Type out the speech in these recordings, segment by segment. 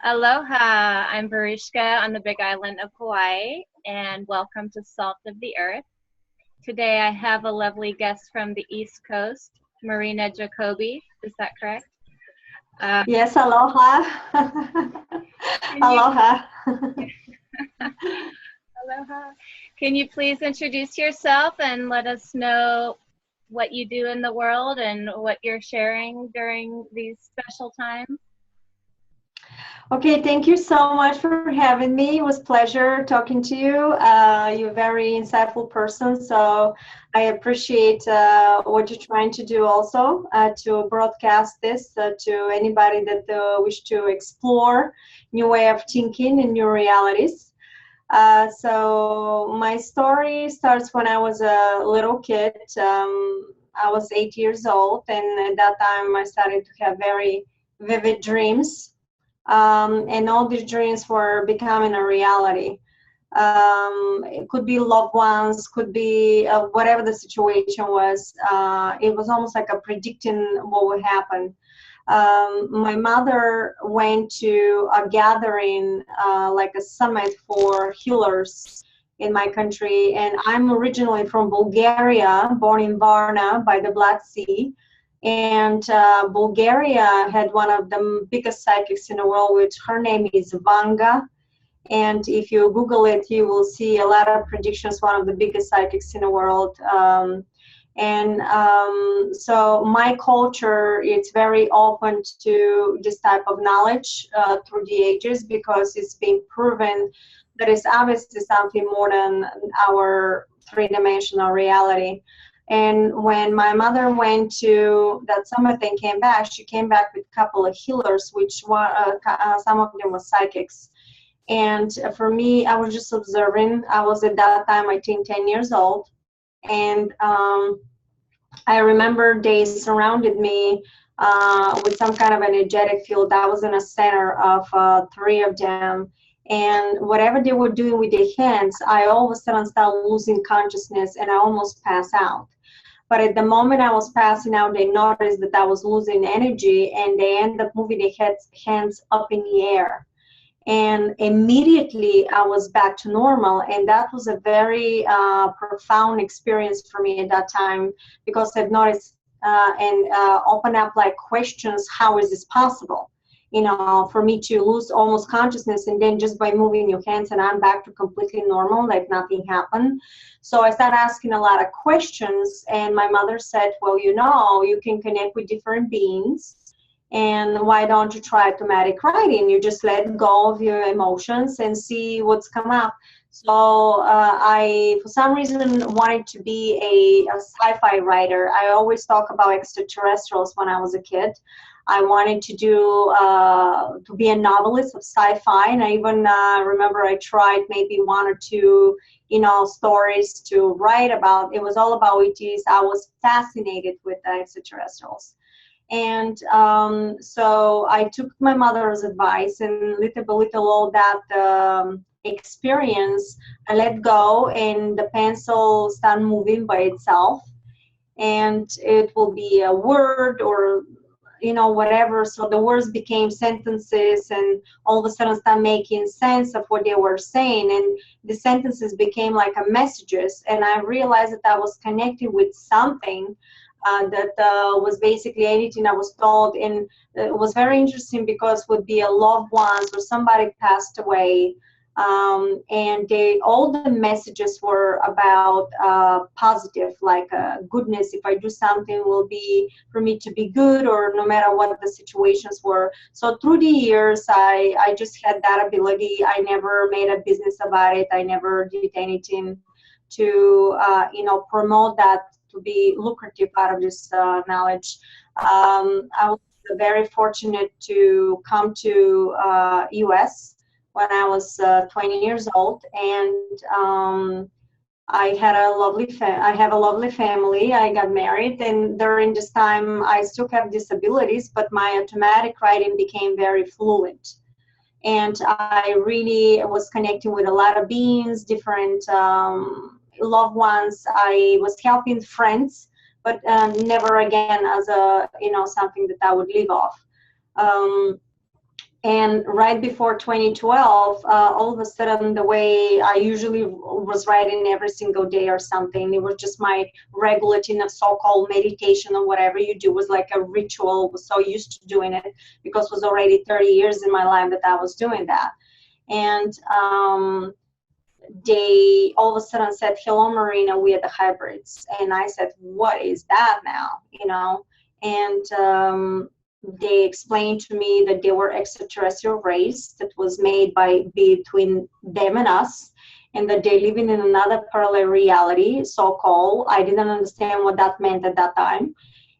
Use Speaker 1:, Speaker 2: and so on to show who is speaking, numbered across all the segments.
Speaker 1: Aloha, I'm Veruschka on the Big Island of Hawaii, and welcome to Salt of the Earth. Today I have a lovely guest from the East Coast, Marina Jacobi. Is that correct?
Speaker 2: Yes, aloha. Aloha.
Speaker 1: Aloha. Can you please introduce yourself and let us know what you do in the world and what you're sharing during these special times?
Speaker 2: Okay, thank you so much for having me. It was a pleasure talking to you. You're a very insightful person, so I appreciate what you're trying to do also to broadcast this to anybody that wish to explore new way of thinking and new realities. So my story starts when I was a little kid. I was 8 years old, and at that time I started to have very vivid dreams. And all these dreams were becoming a reality. It could be loved ones, could be whatever the situation was. It was almost like a predicting what would happen. My mother went to a gathering, like a summit for healers in my country, and I'm originally from Bulgaria, born in Varna by the Black Sea. And Bulgaria had one of the biggest psychics in the world, which her name is Vanga. And if you Google it, you will see a lot of predictions, one of the biggest psychics in the world. So my culture, it's very open to this type of knowledge through the ages, because it's been proven that it's obviously something more than our three-dimensional reality. And when my mother went to that summit and came back, she came back with a couple of healers, which some of them were psychics. And for me, I was just observing. I was at that time, I think, 10 years old. And I remember they surrounded me with some kind of energetic field. I was in a center of three of them. And whatever they were doing with their hands, I all of a sudden started losing consciousness and I almost passed out. But at the moment I was passing out, they noticed that I was losing energy, and they ended up moving their hands up in the air. And immediately I was back to normal. And that was a very profound experience for me at that time, because I've noticed and opened up like questions, how is this possible? You know, for me to lose almost consciousness, and then just by moving your hands and I'm back to completely normal, like nothing happened. So I started asking a lot of questions, and my mother said, well, you know, you can connect with different beings, and why don't you try automatic writing? You just let go of your emotions and see what's come up. So I, for some reason, wanted to be a sci-fi writer. I always talk about extraterrestrials when I was a kid. I wanted to be a novelist of sci-fi, and I even remember I tried maybe one or two, stories to write about. It was all about ETs. I was fascinated with the extraterrestrials. And so I took my mother's advice, and little by little all that experience, I let go, and the pencil started moving by itself. And it will be a word or whatever. So the words became sentences, and all of a sudden start making sense of what they were saying. And the sentences became like a messages. And I realized that I was connected with something that was basically anything I was told. And it was very interesting, because would be a loved ones or somebody passed away. And all the messages were about positive, like goodness. If I do something, will be for me to be good, or no matter what the situations were. So through the years, I just had that ability. I never made a business about it. I never did anything to promote that, to be lucrative out of this knowledge. I was very fortunate to come to US when I was 20 years old, and I had a lovely I have a lovely family. I got married, and during this time I still have disabilities, but my automatic writing became very fluent. And I really was connecting with a lot of beings, different loved ones. I was helping friends, but never again as a something that I would live off. And right before 2012, all of a sudden, the way I usually was writing every single day or something, it was just my regular so-called meditation or whatever you do, was like a ritual. I was so used to doing it because it was already 30 years in my life that I was doing that. And they all of a sudden said, "Hello, Marina, we are the hybrids." And I said, "What is that now?" You know, and they explained to me that they were extraterrestrial race that was made by between them and us, and that they're living in another parallel reality, so-called. I didn't understand what that meant at that time.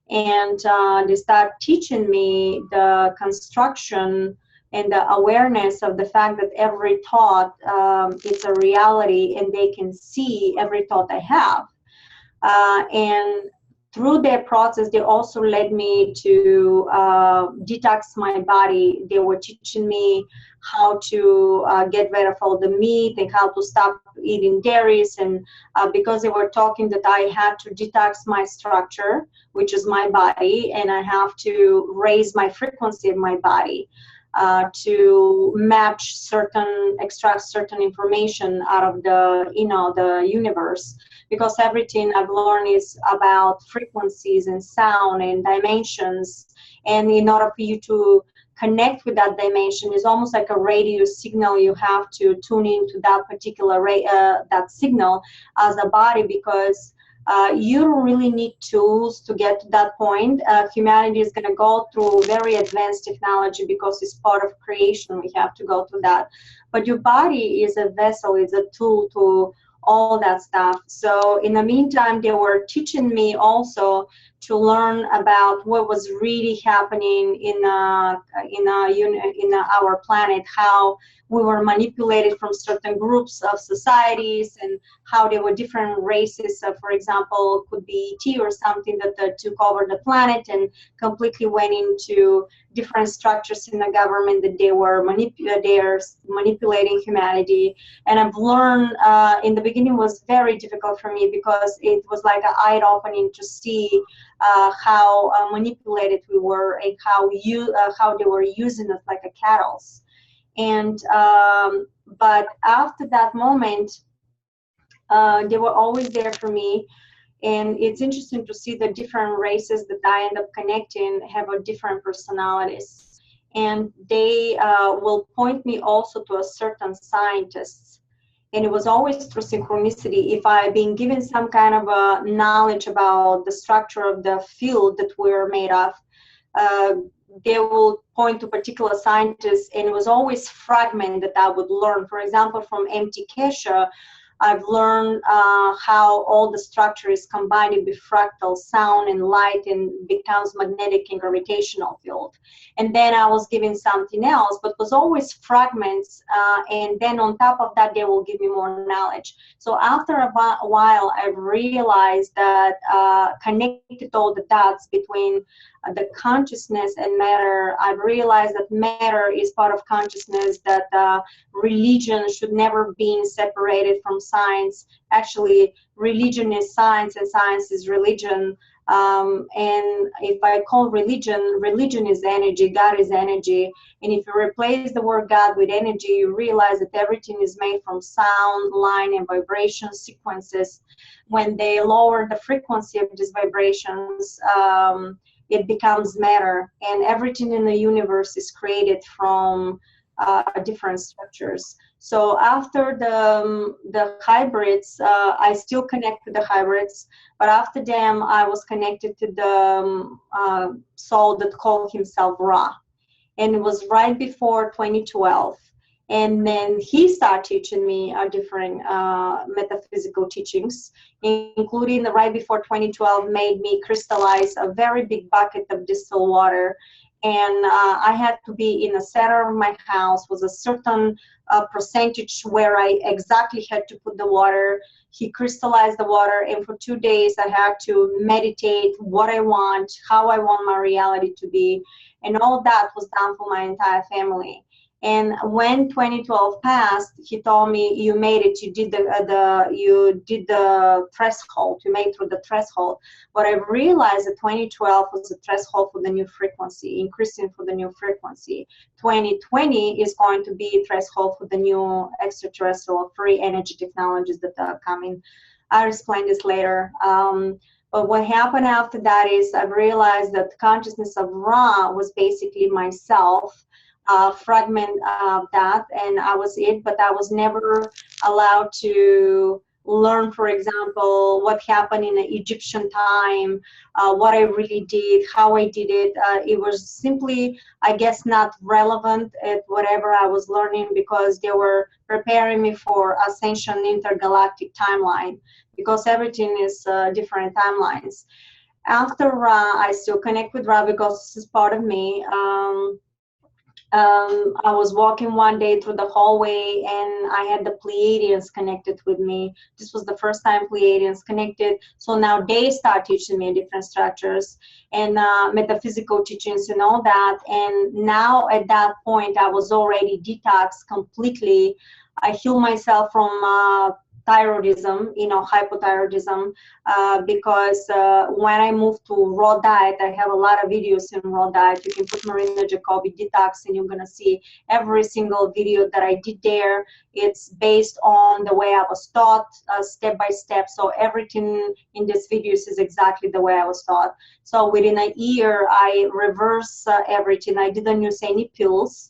Speaker 2: And they start teaching me the construction and the awareness of the fact that every thought is a reality, and they can see every thought I have. And through their process, they also led me to detox my body. They were teaching me how to get rid of all the meat and how to stop eating dairies. And because they were talking that I had to detox my structure, which is my body, and I have to raise my frequency of my body to match certain, extract certain information out of the, the universe. Because everything I've learned is about frequencies and sound and dimensions. And in order for you to connect with that dimension, is almost like a radio signal. You have to tune into that particular that signal as a body, because you don't really need tools to get to that point. Humanity is going to go through very advanced technology because it's part of creation. We have to go through that. But your body is a vessel, is a tool to all that stuff. So in the meantime, they were teaching me also to learn about what was really happening in our planet, how we were manipulated from certain groups of societies, and how there were different races. For example, could be ET or something that took over the planet and completely went into different structures in the government, that they were manipulating humanity. And I've learned, in the beginning was very difficult for me, because it was like an eye-opening to see how manipulated we were, and how they were using us like a cattle. And but after that moment, they were always there for me. And it's interesting to see the different races that I end up connecting have a different personalities. And they will point me also to a certain scientists. And it was always through synchronicity. If I've been given some kind of a knowledge about the structure of the field that we're made of, they will point to particular scientists, and it was always fragment that I would learn. For example, from MT Kesha, I've learned how all the structure is combined with fractal sound and light, and becomes magnetic and gravitational field. And then I was given something else, but was always fragments. And then on top of that, they will give me more knowledge. So after a while, I realized that connected all the dots between the consciousness and matter. I've realized that matter is part of consciousness, that religion should never be separated from science. Actually, religion is science, and science is religion. And if I call religion, religion is energy, God is energy. And if you replace the word God with energy, you realize that everything is made from sound, line, and vibration sequences. When they lower the frequency of these vibrations, it becomes matter, and everything in the universe is created from different structures. So after the hybrids, I still connect to the hybrids, but after them, I was connected to the soul that called himself Ra, and it was right before 2012. And then he started teaching me different metaphysical teachings, including right before 2012, made me crystallize a very big bucket of distilled water. And I had to be in the center of my house, was a certain percentage where I exactly had to put the water. He crystallized the water, and for 2 days I had to meditate what I want, how I want my reality to be. And all that was done for my entire family. And when 2012 passed, he told me, you made it, you did the threshold, you made through the threshold. But I realized that 2012 was the threshold for the new frequency, increasing for the new frequency. 2020 is going to be a threshold for the new extraterrestrial free energy technologies that are coming. I'll explain this later. But what happened after that is I realized that the consciousness of Ra was basically myself, fragment of that, and I was it, but I was never allowed to learn, for example, what happened in the Egyptian time, what I really did, how I did it. It was simply, I guess, not relevant at whatever I was learning, because they were preparing me for ascension intergalactic timeline, because everything is different timelines. After Ra, I still connect with Ra because this is part of me. I was walking one day through the hallway and I had the Pleiadians connected with me. This was the first time Pleiadians connected. So now they start teaching me different structures and metaphysical teachings and all that. And now at that point, I was already detoxed completely. I healed myself from thyroidism, hypothyroidism, because when I moved to raw diet, I have a lot of videos in raw diet. You can put Marina Jacobi detox and you're gonna see every single video that I did there. It's based on the way I was taught, step by step. So everything in these videos is exactly the way I was taught. So within a year, I reverse everything. I didn't use any pills.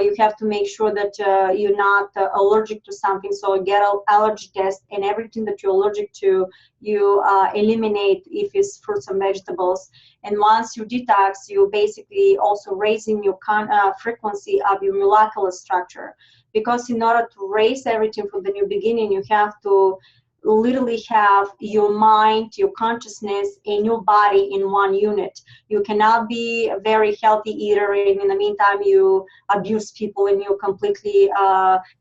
Speaker 2: You have to make sure that you're not allergic to something, so get an allergy test, and everything that you're allergic to, you eliminate if it's fruits and vegetables. And once you detox, you basically also raising your frequency of your molecular structure, because in order to raise everything for the new beginning, you have to literally have your mind, your consciousness, and your body in one unit. You cannot be a very healthy eater and in the meantime you abuse people and you're completely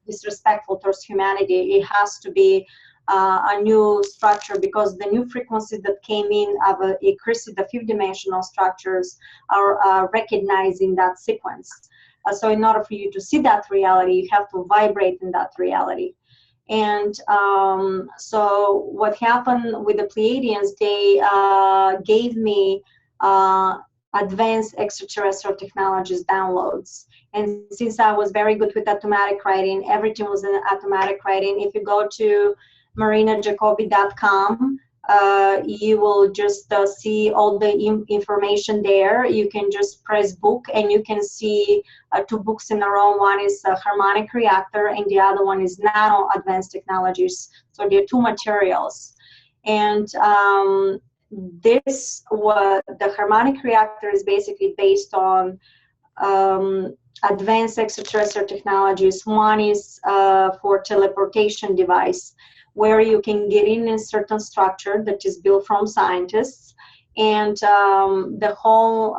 Speaker 2: disrespectful towards humanity. It has to be a new structure, because the new frequencies that came in of increasing the fifth dimensional structures are recognizing that sequence. So in order for you to see that reality, you have to vibrate in that reality. And so what happened with the Pleiadians, they gave me advanced extraterrestrial technologies downloads. And since I was very good with automatic writing, everything was in automatic writing. If you go to marinajacobi.com, you will just see all the information there. You can just press book and you can see two books in a row. One is Harmonic Reactor and the other one is Nano Advanced Technologies. So there are two materials. And the Harmonic Reactor is basically based on advanced extraterrestrial technologies. One is for teleportation device, where you can get in a certain structure that is built from scientists, and the whole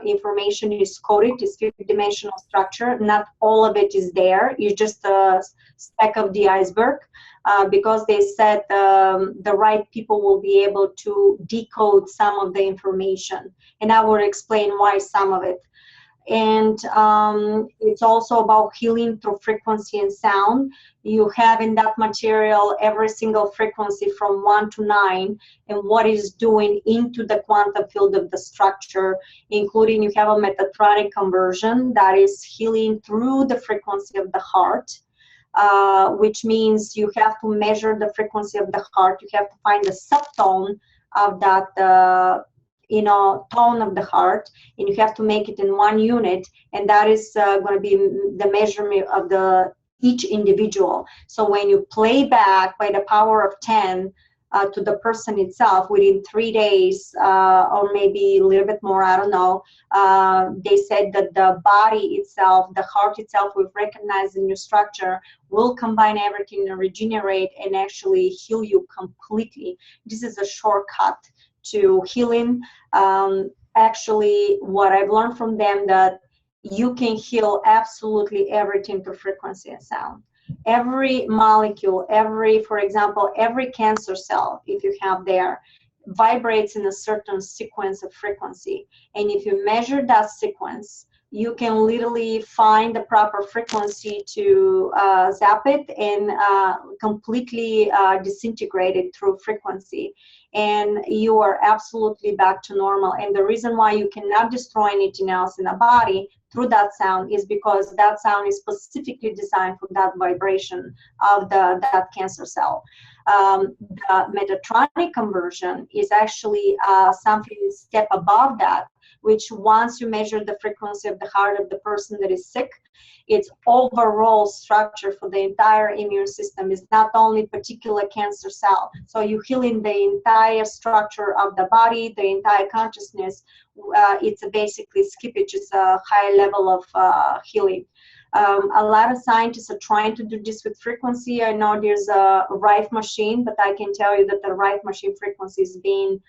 Speaker 2: information is coded. It's fifth-dimensional structure. Not all of it is there. It's just a speck of the iceberg, because they said the right people will be able to decode some of the information, and I will explain why some of it. And it's also about healing through frequency and sound. You have in that material every single frequency from 1 to 9 and what is doing into the quantum field of the structure, including you have a metatronic conversion that is healing through the frequency of the heart, which means you have to measure the frequency of the heart. You have to find the subtone of that tone of the heart, and you have to make it in one unit, and that is going to be the measurement of each individual. So when you play back by the power of 10 to the person itself within 3 days, or maybe a little bit more, I don't know, they said that the body itself, the heart itself, will recognize the new structure, will combine everything and regenerate and actually heal you completely. This is a shortcut to healing. Actually, what I've learned from them, that you can heal absolutely everything through frequency and sound. Every molecule, for example, every cancer cell, if you have there, vibrates in a certain sequence of frequency. And if you measure that sequence, you can literally find the proper frequency to zap it and completely disintegrate it through frequency. And you are absolutely back to normal. And the reason why you cannot destroy anything else in the body through that sound is because that sound is specifically designed for that vibration of that cancer cell. The Metatronic conversion is actually something step above that, which once you measure the frequency of the heart of the person that is sick, its overall structure for the entire immune system is not only particular cancer cell. So you're healing the entire structure of the body, the entire consciousness. It's basically skippage, it's a high level of healing. A lot of scientists are trying to do this with frequency. I know there's a Rife machine, but I can tell you that the Rife machine frequency is being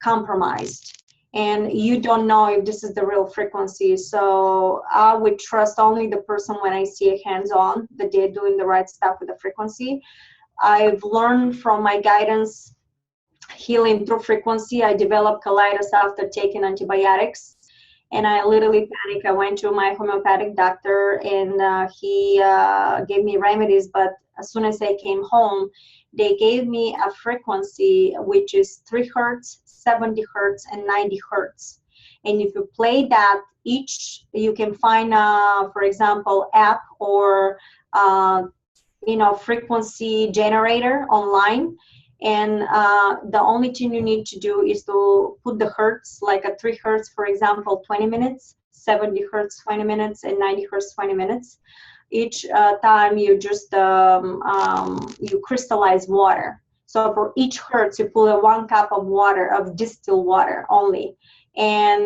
Speaker 2: compromised. And you don't know if this is the real frequency. So I would trust only the person when I see it hands-on, that they're doing the right stuff with the frequency. I've learned from my guidance healing through frequency. I developed colitis after taking antibiotics. And I literally panicked. I went to my homeopathic doctor and he gave me remedies. But as soon as I came home, they gave me a frequency which is 3 hertz, 70 hertz, and 90 hertz. And if you play that, each, you can find, for example, app or, frequency generator online. And the only thing you need to do is to put the hertz, like a 3 hertz, for example, 20 minutes, 70 hertz, 20 minutes, and 90 hertz, 20 minutes. Each time you just, you crystallize water. So for each hertz, you put 1 cup of water, of distilled water only. And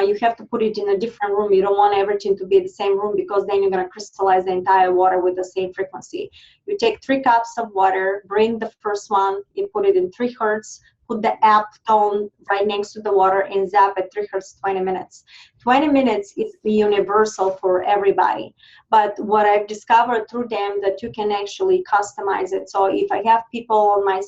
Speaker 2: you have to put it in a different room. You don't want everything to be the same room, because then you're going to crystallize the entire water with the same frequency. You take 3 cups of water, bring the first one, you put it in 3 hertz, put the app tone right next to the water, and zap at 3 hertz 20 minutes. 20 minutes is universal for everybody. But what I've discovered through them, that you can actually customize it. So if I have people on my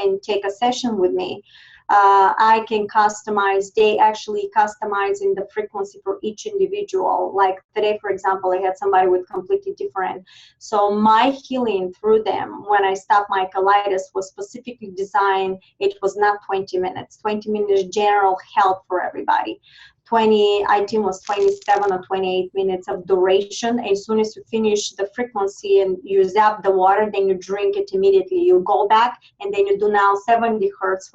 Speaker 2: and take a session with me, I can customize. They actually customize in the frequency for each individual. Like today, for example, I had somebody with completely different. So my healing through them, when I stopped my colitis, was specifically designed. It was not 20 minutes. 20 minutes general help for everybody. 20, I think was 27 or 28 minutes of duration. As soon as you finish the frequency and you zap the water, then you drink it immediately. You go back and then you do now 70 hertz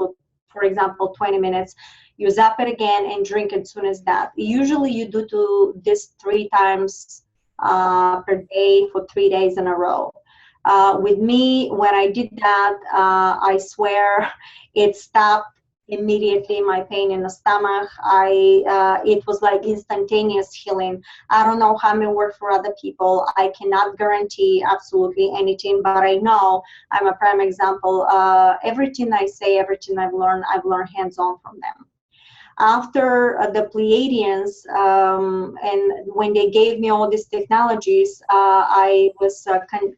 Speaker 2: for example, 20 minutes. You zap it again and drink it as soon as that. Usually you do this 3 times per day for 3 days in a row. With me, when I did that, I swear it stopped immediately my pain in the stomach. It was like instantaneous healing. I don't know how it may work for other people. I cannot guarantee absolutely anything, but I know I'm a prime example. Everything I say, everything I've learned hands-on from them. After the Pleiadians, and when they gave me all these technologies, I was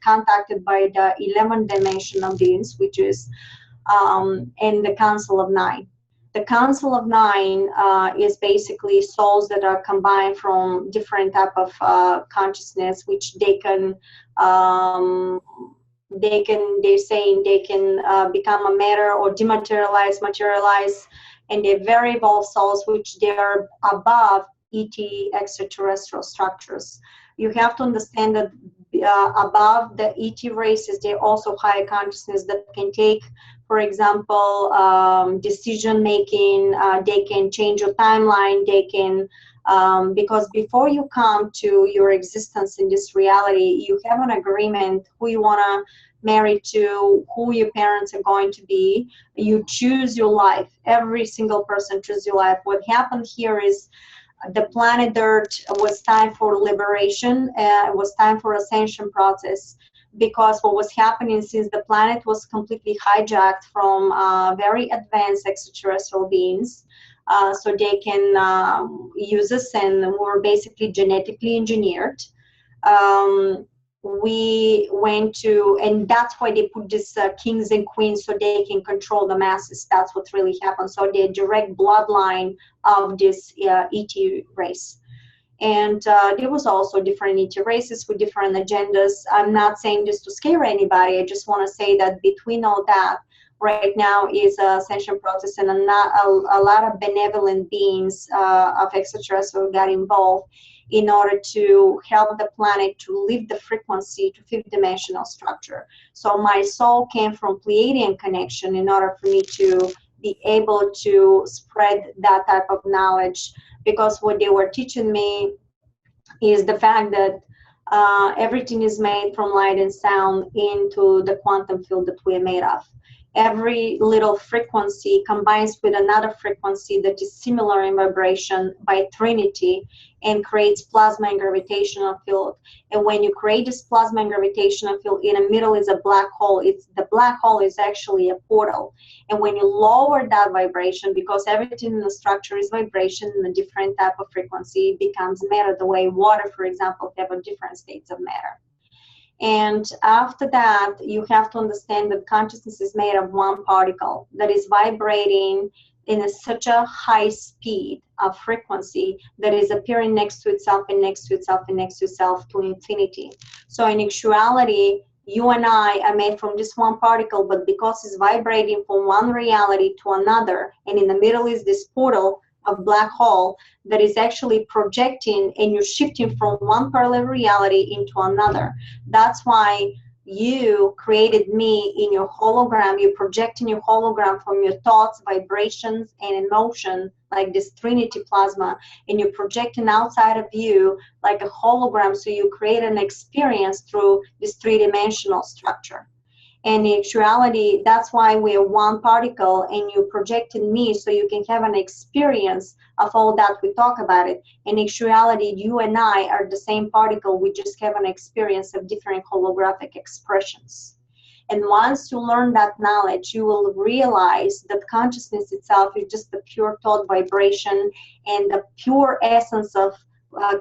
Speaker 2: contacted by the 11th dimensional beings, which is in the Council of Nine. The Council of Nine is basically souls that are combined from different type of consciousness, which they're saying they can become a matter or dematerialize, materialize, and they're very evolved souls, which they are above ET extraterrestrial structures. You have to understand that above the ET races, they're also higher consciousness that can take, for example, decision making. They can change your timeline. They can, because before you come to your existence in this reality, you have an agreement who you want to marry to, who your parents are going to be. You choose your life. Every single person chooses your life. What happened here is, the planet Earth was time for liberation. It was time for ascension process, because what was happening, since the planet was completely hijacked from very advanced extraterrestrial beings, so they can use us, and we're basically genetically engineered. We went to, and that's why they put this kings and queens, so they can control the masses. That's what really happened. So they're direct bloodline of this ET race. And there was also different ET races with different agendas. I'm not saying this to scare anybody. I just want to say that between all that, right now is a ascension process, and a lot of benevolent beings of extraterrestrial got involved in order to help the planet to lift the frequency to fifth dimensional structure. So my soul came from Pleiadian connection in order for me to be able to spread that type of knowledge, because what they were teaching me is the fact that everything is made from light and sound into the quantum field that we are made of. Every little frequency combines with another frequency that is similar in vibration by trinity and creates plasma and gravitational field. And when you create this plasma and gravitational field, in the middle is a black hole. The black hole is actually a portal. And when you lower that vibration, because everything in the structure is vibration in a different type of frequency, it becomes matter, the way water, for example, have a different states of matter. And after that, you have to understand that consciousness is made of one particle that is vibrating in such a high speed of frequency that is appearing next to itself and next to itself and next to itself to infinity. So in actuality, you and I are made from just one particle, but because it's vibrating from one reality to another, and in the middle is this portal of black hole that is actually projecting, and you're shifting from one parallel reality into another. That's why you created me in your hologram. You're projecting your hologram from your thoughts, vibrations, and emotion, like this trinity plasma, and you're projecting outside of you like a hologram, so you create an experience through this three-dimensional structure. And in actuality, that's why we are one particle, and you projected me so you can have an experience of all that we talk about it. In actuality, you and I are the same particle. We just have an experience of different holographic expressions. And once you learn that knowledge, you will realize that consciousness itself is just the pure thought vibration, and the pure essence of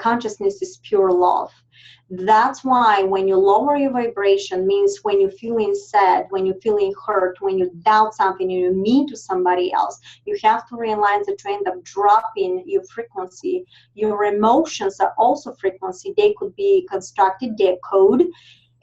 Speaker 2: consciousness is pure love. That's why when you lower your vibration, means when you're feeling sad, when you're feeling hurt, when you doubt something, and you're mean to somebody else, you have to realize the trend of dropping your frequency. Your emotions are also frequency. They could be constructed, they're code.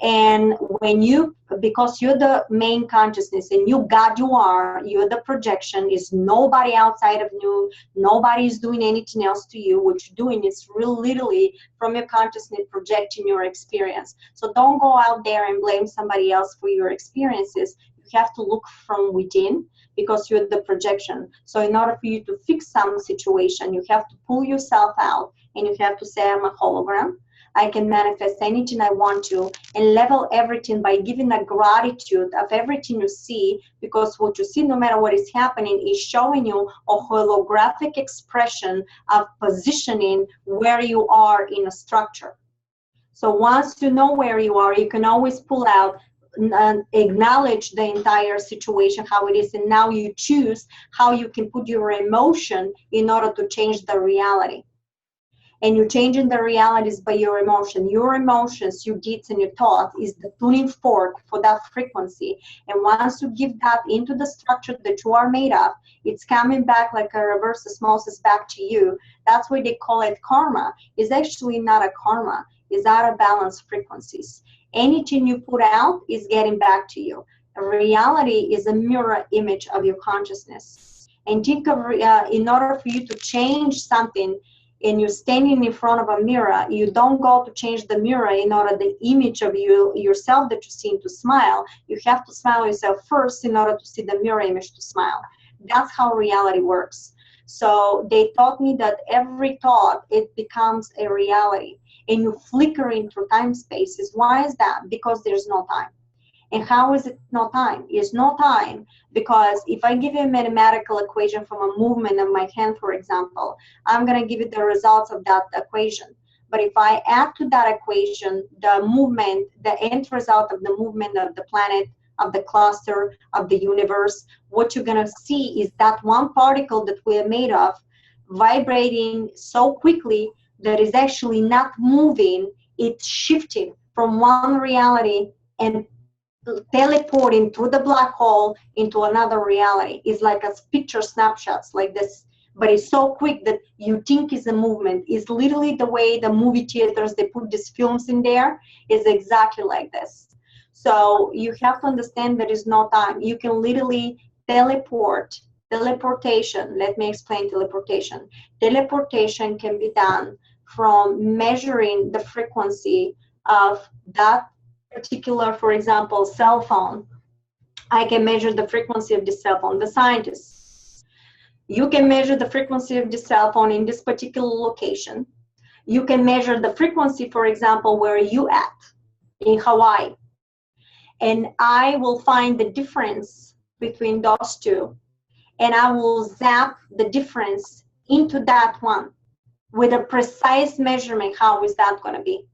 Speaker 2: And when you, because you're the main consciousness, and you God you are, you're the projection, is nobody outside of you, nobody is doing anything else to you. What you're doing is real literally from your consciousness projecting your experience. So don't go out there and blame somebody else for your experiences. You have to look from within, because you're the projection. So in order for you to fix some situation, you have to pull yourself out, and you have to say, I'm a hologram. I can manifest anything I want to, and level everything by giving a gratitude of everything you see, because what you see, no matter what is happening, is showing you a holographic expression of positioning where you are in a structure. So once you know where you are, you can always pull out and acknowledge the entire situation, how it is, and now you choose how you can put your emotion in order to change the reality. And you're changing the realities by your emotion. Your emotions, your deeds, and your thoughts is the tuning fork for that frequency. And once you give that into the structure that you are made of, it's coming back like a reverse osmosis back to you. That's why they call it karma. It's actually not a karma. It's out of balance frequencies. Anything you put out is getting back to you. Reality is a mirror image of your consciousness. And think of, in order for you to change something, and you're standing in front of a mirror, you don't go to change the mirror in order the image of you yourself that you see to smile. You have to smile yourself first in order to see the mirror image to smile. That's how reality works. So they taught me that every thought, it becomes a reality, and you flicker into time spaces. Why is that? Because there's no time. And how is it no time? It's no time because if I give you a mathematical equation from a movement of my hand, for example, I'm going to give you the results of that equation. But if I add to that equation the movement, the end result of the movement of the planet, of the cluster, of the universe, what you're going to see is that one particle that we are made of vibrating so quickly that is actually not moving, it's shifting from one reality and teleporting through the black hole into another reality. It's like a picture snapshots, like this but it's so quick that you think it's a movement. It's literally the way the movie theaters, they put these films in there, is exactly like this. So you have to understand there is no time. You can literally teleport. Teleportation, let me explain teleportation. Teleportation can be done from measuring the frequency of that particular, for example, cell phone. I can measure the frequency of the cell phone. The scientists, you can measure the frequency of the cell phone in this particular location. You can measure the frequency, for example, where you at in Hawaii. And I will find the difference between those two, and I will zap the difference into that one with a precise measurement. How is that going to be?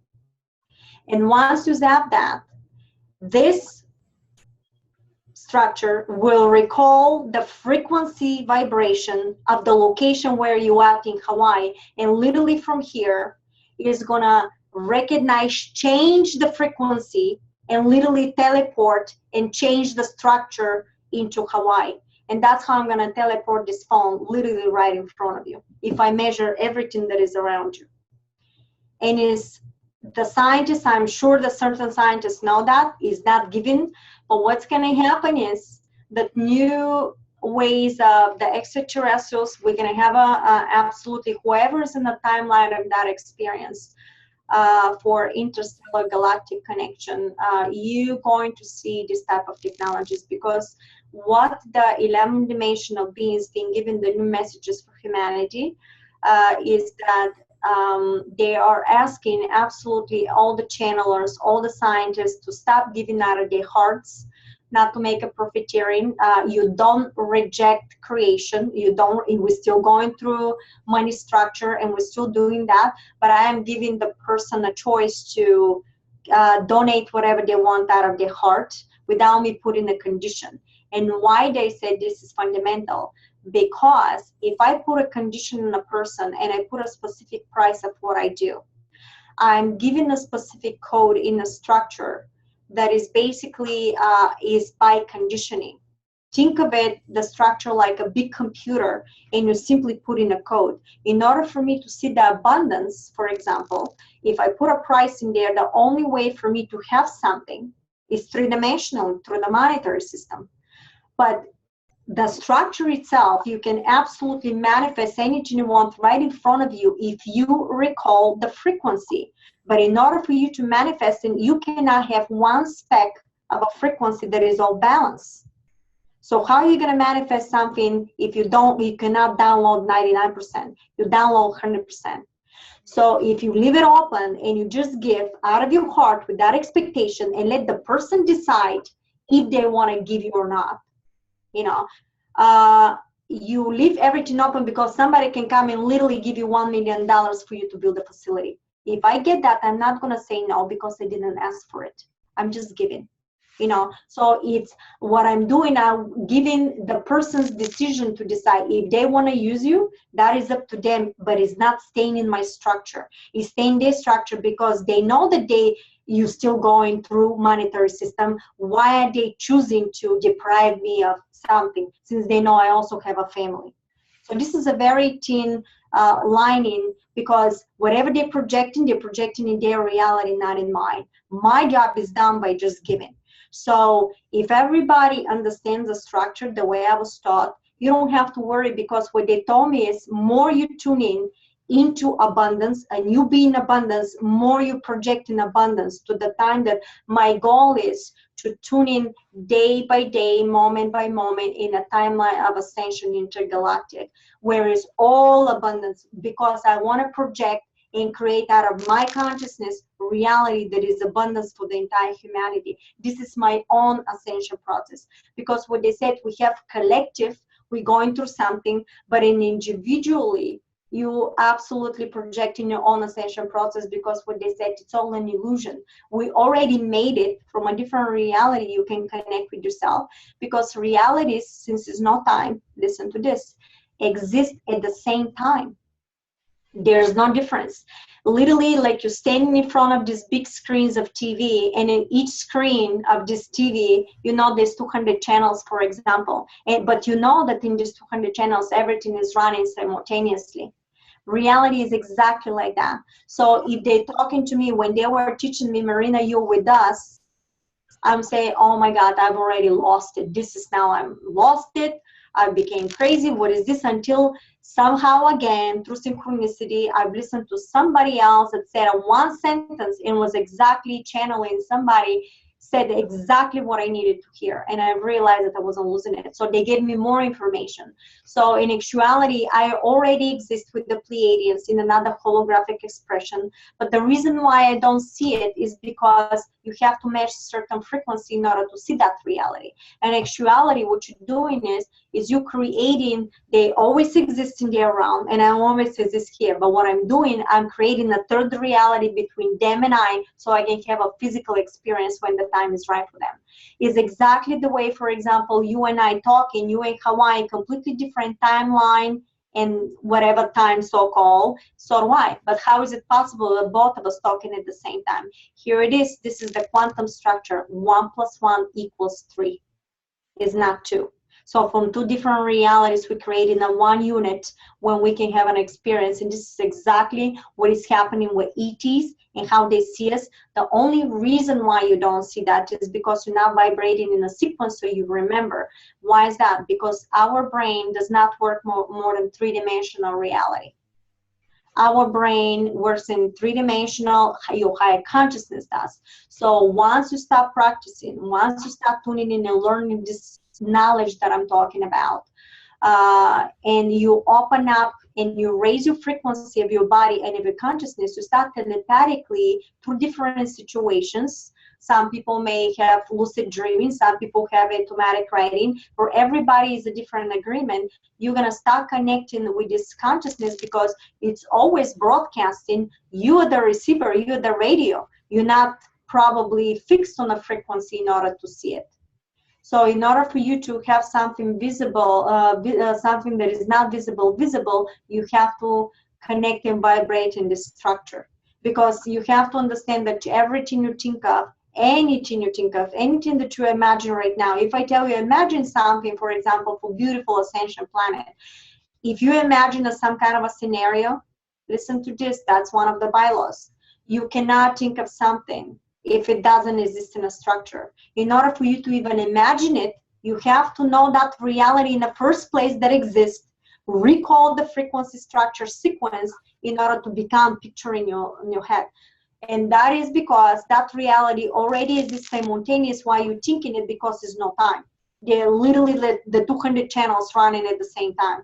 Speaker 2: And once you zap that, this structure will recall the frequency vibration of the location where you are in Hawaii, and literally from here is gonna recognize, change the frequency, and literally teleport and change the structure into Hawaii. And that's how I'm gonna teleport this phone literally right in front of you if I measure everything that is around you. And is the scientists, I'm sure that certain scientists know that, is not given. But what's going to happen is that new ways of the extraterrestrials, we're going to have absolutely whoever's in the timeline of that experience for interstellar galactic connection, you're going to see this type of technologies, because what the 11 dimensional beings being given the new messages for humanity is that they are asking absolutely all the channelers, all the scientists to stop giving out of their hearts, not to make a profiteering. You don't reject creation. We're still going through money structure and we're still doing that, but I am giving the person a choice to donate whatever they want out of their heart without me putting a condition. And why they say this is fundamental, because if I put a condition on a person and I put a specific price of what I do, I'm giving a specific code in a structure that is basically is by conditioning. Think of it, the structure like a big computer, and you simply put in a code. In order for me to see the abundance, for example, if I put a price in there, the only way for me to have something is three-dimensional through the monetary system. But the structure itself, you can absolutely manifest anything you want right in front of you if you recall the frequency. But in order for you to manifest it, you cannot have one speck of a frequency that is all balanced. So how are you going to manifest something if you cannot download 99%? You download 100%. So if you leave it open and you just give out of your heart without expectation and let the person decide if they want to give you or not, you leave everything open because somebody can come and literally give you $1 million for you to build a facility. If I get that, I'm not going to say no because I didn't ask for it. I'm just giving. So it's what I'm doing now, giving the person's decision to decide if they want to use you. That is up to them, but it's not staying in my structure. It's staying in their structure because they know that you still going through monetary system. Why are they choosing to deprive me of something, since they know I also have a family? So this is a very thin lining, because whatever they're projecting in their reality, not in mine. My job is done by just giving. So if everybody understands the structure the way I was taught, you don't have to worry, because what they told me is more you tune in into abundance and you be in abundance, more you project in abundance, to the time that my goal is to tune in day by day, moment by moment, in a timeline of ascension intergalactic, where is all abundance, because I want to project and create out of my consciousness reality that is abundance for the entire humanity. This is my own ascension process, because what they said, we have collective, we're going through something, but in individually, you absolutely projecting your own ascension process, because what they said, it's all an illusion. We already made it from a different reality. You can connect with yourself, because realities, since it's no time, listen to this, exist at the same time. There's no difference. literally like you're standing in front of these big screens of TV, and in each screen of this TV, you know, there's 200 channels, for example, but you know that in these 200 channels, everything is running simultaneously. Reality is exactly like that. So if they're talking to me, when they were teaching me, Marina, you're with us, I'm saying, oh my God, I've already lost it. This is now, I'm lost it. I became crazy. What is this? Until somehow again, through synchronicity, I've listened to somebody else that said one sentence and was exactly channeling somebody, said exactly what I needed to hear. And I realized that I wasn't losing it. So they gave me more information. So in actuality, I already exist with the Pleiadians in another holographic expression. But the reason why I don't see it is because you have to match certain frequency in order to see that reality. And actuality, what you're doing is you creating, they always exist in their realm, and I always exist here. But what I'm doing, I'm creating a third reality between them and I, so I can have a physical experience when the time is right for them. Is exactly the way, for example, you and I talking, you in Hawaii, completely different timeline, and whatever time so-called, so do I. But how is it possible that both of us talking at the same time? Here it is. This is the quantum structure. 1 + 1 = 3. It's not 2. So from 2 different realities, we create in a 1 unit when we can have an experience. And this is exactly what is happening with ETs and how they see us. The only reason why you don't see that is because you're not vibrating in a sequence, so you remember. Why is that? Because our brain does not work more than 3-dimensional reality. Our brain works in 3-dimensional, your higher consciousness does. So once you start practicing, once you start tuning in and learning this knowledge that I'm talking about, and you open up and you raise your frequency of your body and of your consciousness, you start telepathically through different situations. Some people may have lucid dreaming, some people have automatic writing. For everybody is a different agreement. You're going to start connecting with this consciousness because it's always broadcasting. You are the receiver, you're the radio. You're not probably fixed on a frequency in order to see it. So in order for you to have something visible, something that is not visible, you have to connect and vibrate in this structure. Because you have to understand that everything you think of, anything you think of, anything that you imagine right now, if I tell you, imagine something, for example, for beautiful ascension planet. If you imagine some kind of a scenario, listen to this, that's one of the bylaws. You cannot think of something if it doesn't exist in a structure. In order for you to even imagine it, you have to know that reality in the first place that exists, recall the frequency structure sequence in order to become picture in your head. And that is because that reality already exists simultaneous while you're thinking it, because there's no time. They're literally the 200 channels running at the same time.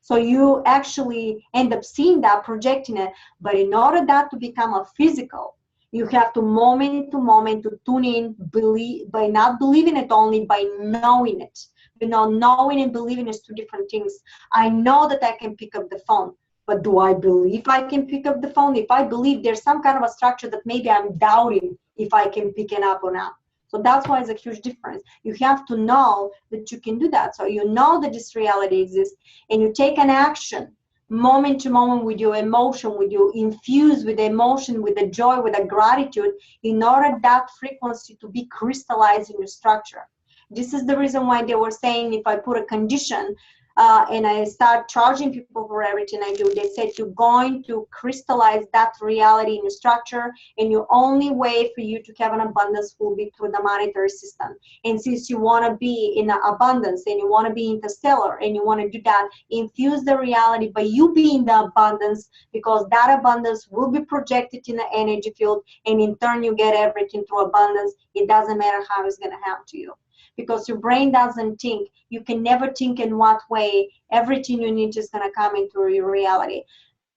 Speaker 2: So you actually end up seeing that, projecting it. But in order that to become a physical, you have to moment to tune in, believe, by not believing it only, by knowing it. You know, knowing and believing is 2 different things. I know that I can pick up the phone, but do I believe I can pick up the phone? If I believe, there's some kind of a structure that maybe I'm doubting if I can pick it up or not. So that's why it's a huge difference. You have to know that you can do that. So you know that this reality exists, and you take an action moment to moment with your emotion, with you infused with the emotion, with the joy, with the gratitude, in order that frequency to be crystallized in your structure. This is the reason why they were saying if I put a condition and I start charging people for everything I do, they said you're going to crystallize that reality in your structure, and your only way for you to have an abundance will be through the monetary system. And since you want to be in abundance and you want to be interstellar and you want to do that, infuse the reality by you being the abundance, because that abundance will be projected in the energy field, and in turn you get everything through abundance. It doesn't matter how it's going to happen to you, because your brain doesn't think. You can never think in what way. Everything you need is going to come into your reality.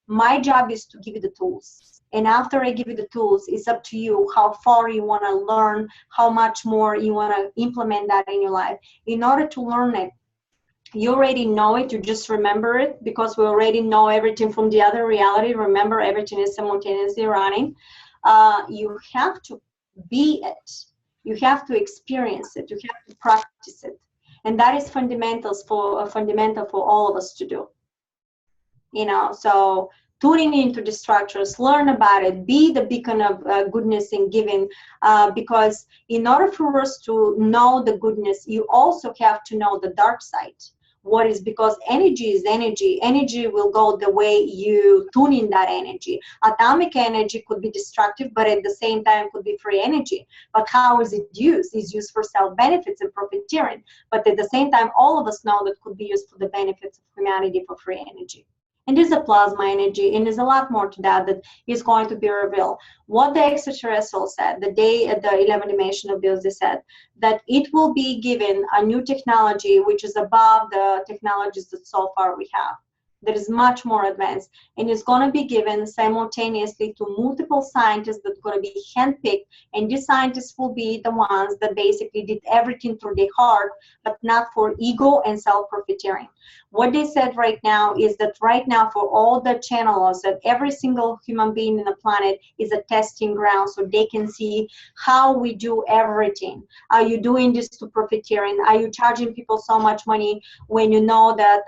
Speaker 2: My job is to give you the tools. And after I give you the tools, it's up to you how far you want to learn, how much more you want to implement that in your life. In order to learn it, you already know it, you just remember it, because we already know everything from the other reality. Remember, everything is simultaneously running. You have to be it. You have to experience it. You have to practice it. And that is fundamental for all of us to do. You know, so tuning into the structures, learn about it, be the beacon of goodness and giving, because in order for us to know the goodness, you also have to know the dark side. What is, because energy is energy. Energy will go the way you tune in that energy. Atomic energy could be destructive, but at the same time could be free energy. But how is it used? It's used for self-benefits and profiteering. But at the same time, all of us know that could be used for the benefits of humanity, for free energy. And there's a plasma energy, and there's a lot more to that that is going to be revealed. What the extraterrestrials said, the day at the 11 dimensional bills, they said that it will be given a new technology which is above the technologies that so far we have. That is much more advanced, and it's going to be given simultaneously to multiple scientists that are going to be handpicked, and these scientists will be the ones that basically did everything through their heart, but not for ego and self-profiteering. What they said right now is that right now for all the channels, that every single human being in the planet is a testing ground, so they can see how we do everything. Are you doing this to profiteering? Are you charging people so much money when you know that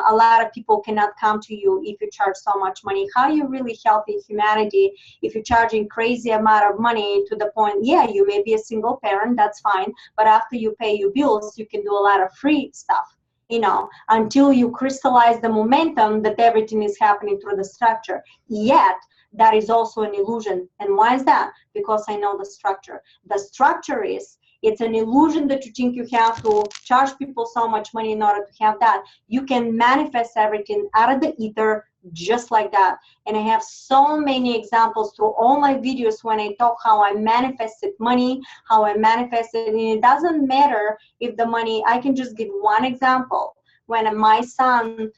Speaker 2: a lot of people cannot come to you if you charge so much money? How are you really helping humanity if you're charging crazy amount of money to the point, yeah, you may be a single parent, that's fine, but after you pay your bills, you can do a lot of free stuff, you know, until you crystallize the momentum that everything is happening through the structure. Yet, that is also an illusion. And why is that? Because I know the structure. The structure is, it's an illusion that you think you have to charge people so much money in order to have that. You can manifest everything out of the ether just like that. And I have so many examples through all my videos when I talk how I manifested money, how I manifested, and it doesn't matter if the money, I can just give one example. When my son,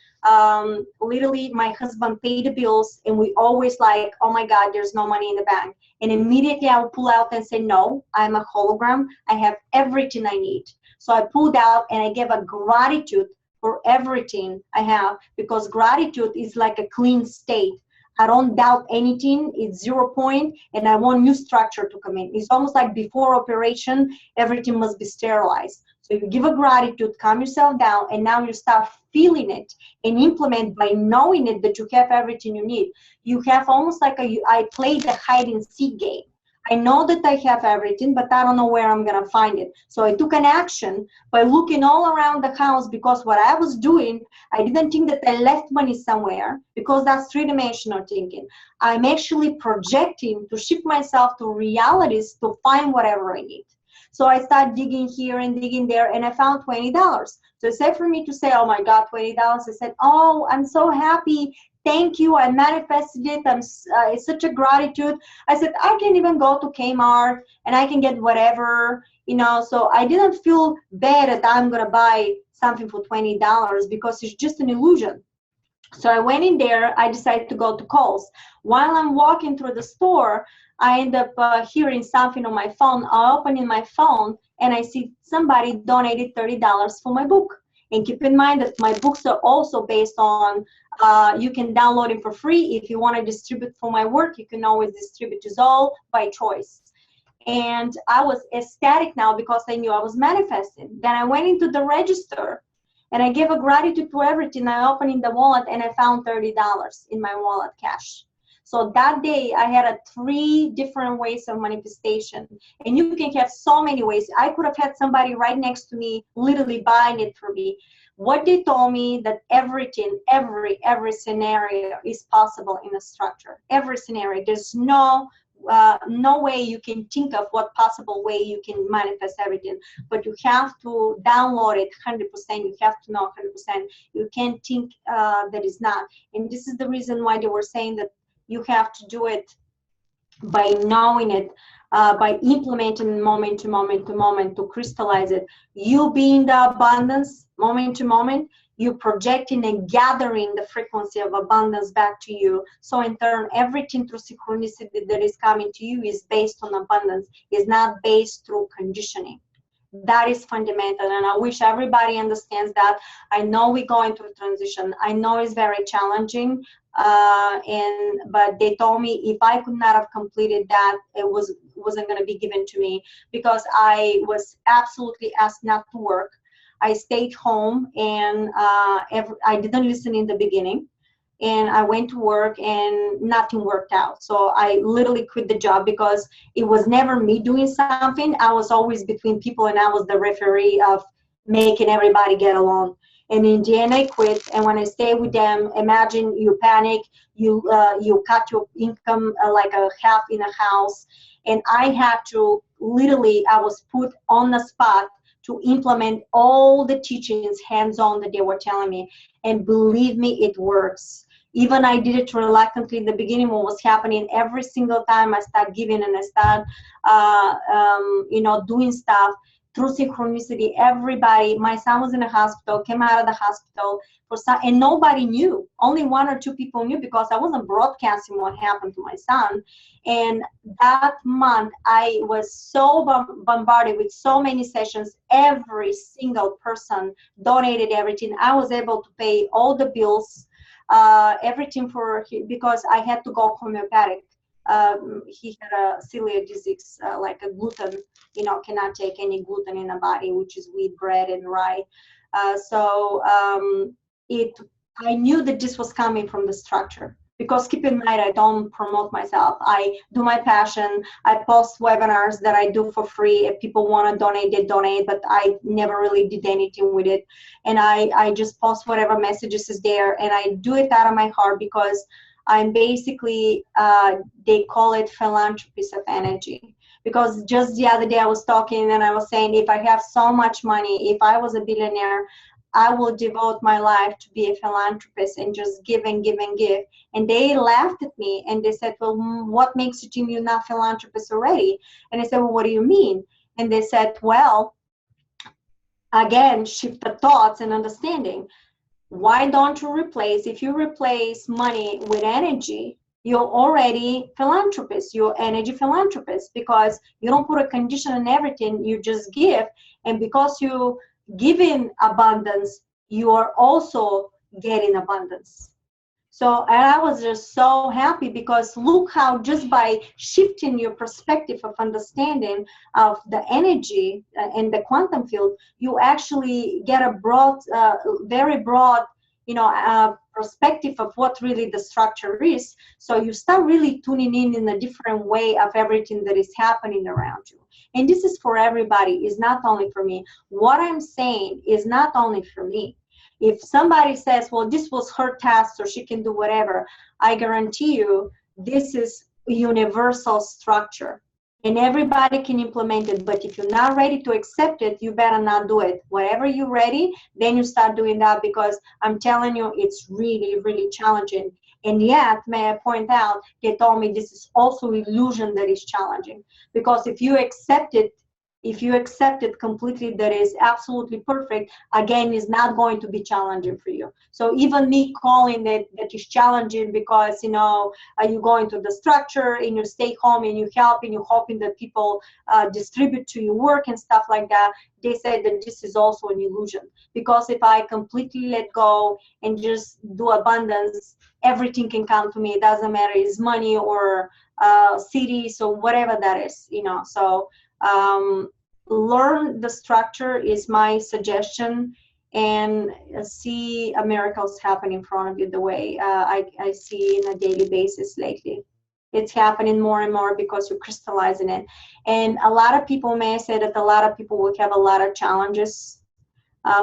Speaker 2: literally my husband paid the bills, and we always like, oh my God, there's no money in the bank. And immediately I will pull out and say, no, I'm a hologram. I have everything I need. So I pulled out and I gave a gratitude for everything I have, because gratitude is like a clean state. I don't doubt anything. It's 0 point, and I want new structure to come in. It's almost like before operation, everything must be sterilized. So you give a gratitude, calm yourself down, and now you start feeling it and implement by knowing it that you have everything you need. You have almost like I played the hide and seek game. I know that I have everything, but I don't know where I'm going to find it. So I took an action by looking all around the house, because what I was doing, I didn't think that I left money somewhere, because that's three-dimensional thinking. I'm actually projecting to shift myself to realities to find whatever I need. So I started digging here and digging there, and I found $20. So instead for me to say, oh my God, $20, I said, oh, I'm so happy. Thank you, I manifested it. It's such a gratitude. I said, I can even go to Kmart and I can get whatever, you know. So I didn't feel bad that I'm going to buy something for $20, because it's just an illusion. So I went in there, I decided to go to Kohl's. While I'm walking through the store, I end up hearing something on my phone. I open in my phone and I see somebody donated $30 for my book. And keep in mind that my books are also based on, you can download it for free. If you want to distribute for my work, you can always distribute. It's all by choice. And I was ecstatic now because I knew I was manifesting. Then I went into the register and I gave a gratitude to everything. I opened in the wallet and I found $30 in my wallet cash. So that day I had 3 different ways of manifestation. And you can have so many ways. I could have had somebody right next to me literally buying it for me. What they told me that everything, every scenario is possible in a structure. Every scenario. There's no way you can think of what possible way you can manifest everything, but you have to download it 100%. You have to know 100%. You can't think that is not. And this is the reason why they were saying that you have to do it by knowing it, by implementing moment to moment to moment to crystallize it. You being the abundance moment to moment, you projecting and gathering the frequency of abundance back to you. So in turn, everything through synchronicity that is coming to you is based on abundance, is not based through conditioning. That is fundamental, and I wish everybody understands that. I know we're going through transition. I know it's very challenging, but they told me if I could not have completed that, it wasn't going to be given to me, because I was absolutely asked not to work. I stayed home, and I didn't listen in the beginning. and I went to work and nothing worked out. So I literally quit the job because it was never me doing something. I was always between people, and I was the referee of making everybody get along. And in the end, I quit. And when I stay with them, imagine you panic, you cut your income like a half in a house. And I had to literally, I was put on the spot to implement all the teachings hands-on that they were telling me. And believe me, it works. Even I did it reluctantly in the beginning. What was happening every single time I start giving and I start, doing stuff through synchronicity. Everybody, my son was in the hospital, came out of the hospital and nobody knew. Only 1 or 2 people knew because I wasn't broadcasting what happened to my son. And that month, I was so bombarded with so many sessions. Every single person donated everything. I was able to pay all the bills. Everything because I had to go homeopathic. He had a celiac disease, like a gluten, cannot take any gluten in the body, which is wheat bread and rye. I knew that this was coming from the structure. Because keep in mind, I don't promote myself. I do my passion. I post webinars that I do for free. If people want to donate, they donate, but I never really did anything with it. And I just post whatever messages is there, and I do it out of my heart because I'm basically, they call it philanthropist of energy. Because just the other day I was talking and I was saying, if I have so much money, if I was a billionaire, I will devote my life to be a philanthropist and just give and give and give. And they laughed at me and they said, well, what makes you think you're not philanthropist already? And I said, well, what do you mean? And they said, well, again, shift the thoughts and understanding. Why don't you if you replace money with energy, you're already philanthropist, you're energy philanthropist, because you don't put a condition on everything, you just give. And because you give in abundance, you are also getting abundance. So, and I was just so happy because look how just by shifting your perspective of understanding of the energy and the quantum field, you actually get a broad, very broad, perspective of what really the structure is. So you start really tuning in a different way of everything that is happening around you. And this is for everybody. It's not only for me. What I'm saying is not only for me. If somebody says, well, this was her task, so she can do whatever, I guarantee you this is a universal structure. And everybody can implement it. But if you're not ready to accept it, you better not do it. Whenever you're ready, then you start doing that, because I'm telling you, it's really, really challenging. And yet, may I point out, they told me this is also illusion that is challenging. Because if you accept it completely, that is absolutely perfect, again, is not going to be challenging for you. So even me calling that is challenging because, you go into the structure and you stay home and you help and you're hoping that people distribute to your work and stuff like that, they said that this is also an illusion. Because if I completely let go and just do abundance, everything can come to me. It doesn't matter, it's money or cities or whatever that is, So learn the structure is my suggestion, and see miracles happen in front of you the way I see on a daily basis lately. It's happening more and more because you're crystallizing it. And a lot of people may say that a lot of people will have a lot of challenges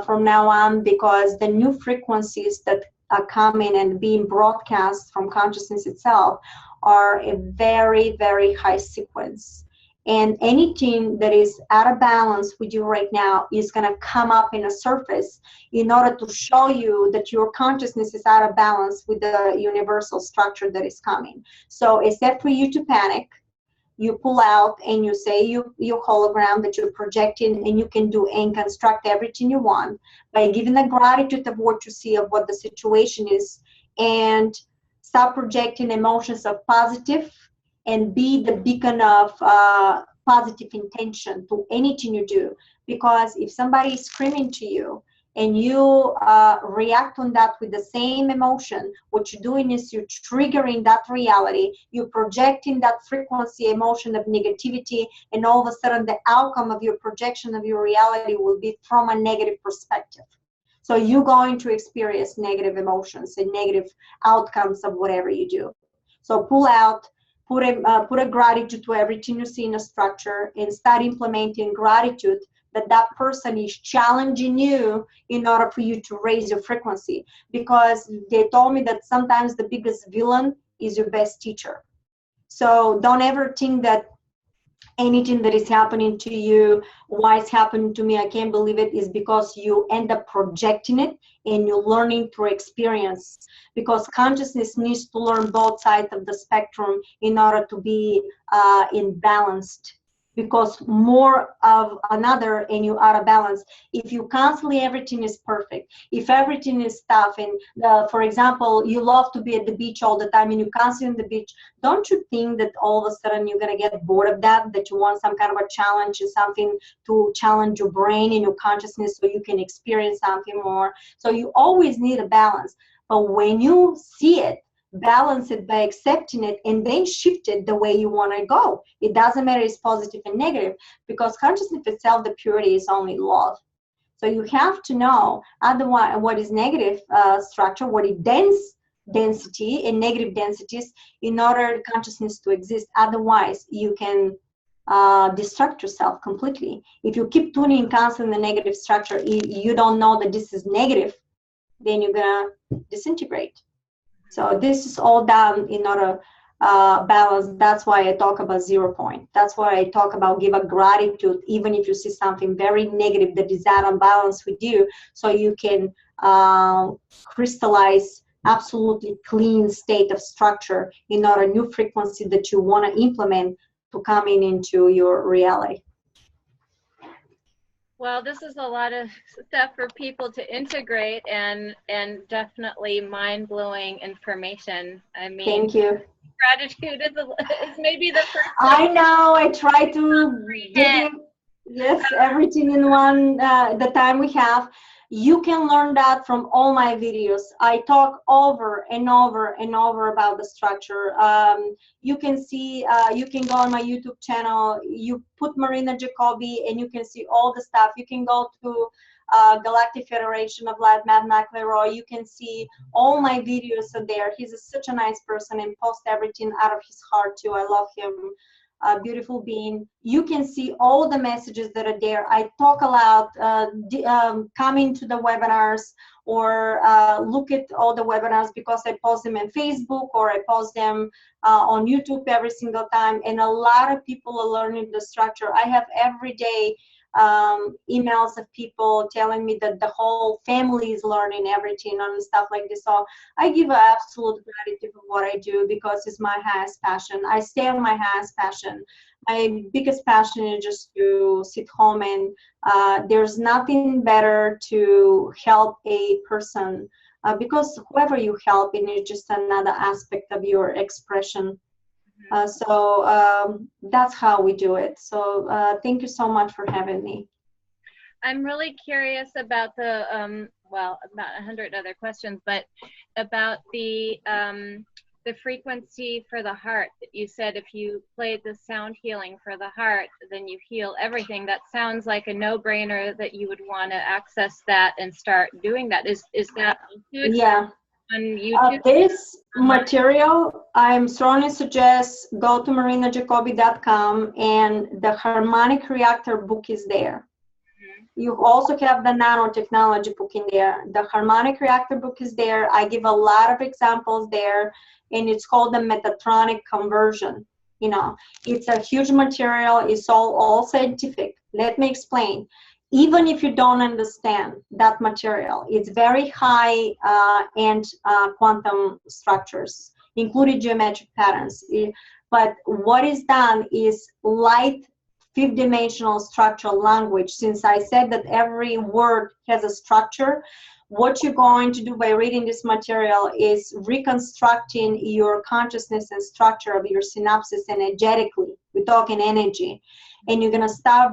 Speaker 2: from now on, because the new frequencies that are coming and being broadcast from consciousness itself are a very, very high sequence. And anything that is out of balance with you right now is going to come up in a surface in order to show you that your consciousness is out of balance with the universal structure that is coming. So instead for you to panic, you pull out and you say your hologram that you're projecting, and you can do and construct everything you want by giving the gratitude of what you see, of what the situation is, and start projecting emotions of positive, and be the beacon of positive intention to anything you do. Because if somebody is screaming to you and you react on that with the same emotion, what you're doing is you're triggering that reality, you're projecting that frequency, emotion of negativity, and all of a sudden the outcome of your projection of your reality will be from a negative perspective. So you're going to experience negative emotions and negative outcomes of whatever you do. So pull out, put a gratitude to everything you see in a structure, and start implementing gratitude that that person is challenging you in order for you to raise your frequency. Because they told me that sometimes the biggest villain is your best teacher. So don't ever think that anything that is happening to you, why it's happening to me, I can't believe it, is because you end up projecting it and you're learning through experience. Because consciousness needs to learn both sides of the spectrum in order to be in balanced. Because more of another and you out of balance. If you constantly everything is perfect, if everything is tough, and for example, you love to be at the beach all the time and you constantly on the beach, don't you think that all of a sudden you're gonna get bored of that? That you want some kind of a challenge and something to challenge your brain and your consciousness so you can experience something more. So you always need a balance. But when you see it, balance it by accepting it and then shift it the way you want to go. It doesn't matter if it's positive and negative, because consciousness itself, the purity is only love. So you have to know otherwise what is negative structure, what is dense density and negative densities in order consciousness to exist. Otherwise you can destruct yourself completely. If you keep tuning constantly the negative structure, you don't know that this is negative, then you're gonna disintegrate. So this is all done in order balance. That's why I talk about 0 point. That's why I talk about give a gratitude, even if you see something very negative that is out of balance with you, so you can crystallize absolutely clean state of structure in order new frequency that you want to implement to coming into your reality.
Speaker 1: Well, this is a lot of stuff for people to integrate, and definitely mind-blowing information. I mean,
Speaker 2: thank you.
Speaker 1: Gratitude is maybe the first.
Speaker 2: I know. I try to give yes everything in one the time we have. You can learn that from all my videos. I talk over and over and over about the structure. You can see, you can go on my YouTube channel, you put Marina Jacobi and you can see all the stuff. You can go to Galactic Federation of Light, Matt McElroy. You can see all my videos are there. He's such a nice person and posts everything out of his heart too. I love him. Beautiful being. You can see all the messages that are there. I talk a lot, coming to the webinars or look at all the webinars, because I post them on Facebook or I post them on YouTube every single time. And a lot of people are learning the structure. I have every day emails of people telling me that the whole family is learning everything and stuff like this. So I give absolute gratitude for what I do, because it's my highest passion. I stay on my highest passion. My biggest passion is just to sit home, and there's nothing better to help a person, because whoever you help in is just another aspect of your expression. So that's how we do it. So thank you so much for having me.
Speaker 1: I'm really curious about the, well, about 100 other questions, but about the frequency for the heart. You said if you played the sound healing for the heart, then you heal everything. That sounds like a no-brainer that you would want to access that and start doing that. Is that good?
Speaker 2: Yeah.
Speaker 1: On YouTube?
Speaker 2: This material, I strongly suggest go to marinajacobi.com, and the Harmonic Reactor book is there. You also have the nanotechnology book in there. The Harmonic Reactor book is there. I give a lot of examples there, and it's called the Metatronic Conversion. You know, it's a huge material. It's all scientific. Let me explain. Even if you don't understand that material, it's very high end quantum structures, including geometric patterns. But what is done is light fifth-dimensional structural language. Since I said that every word has a structure, what you're going to do by reading this material is reconstructing your consciousness and structure of your synapses energetically. We're talking energy. And you're going to start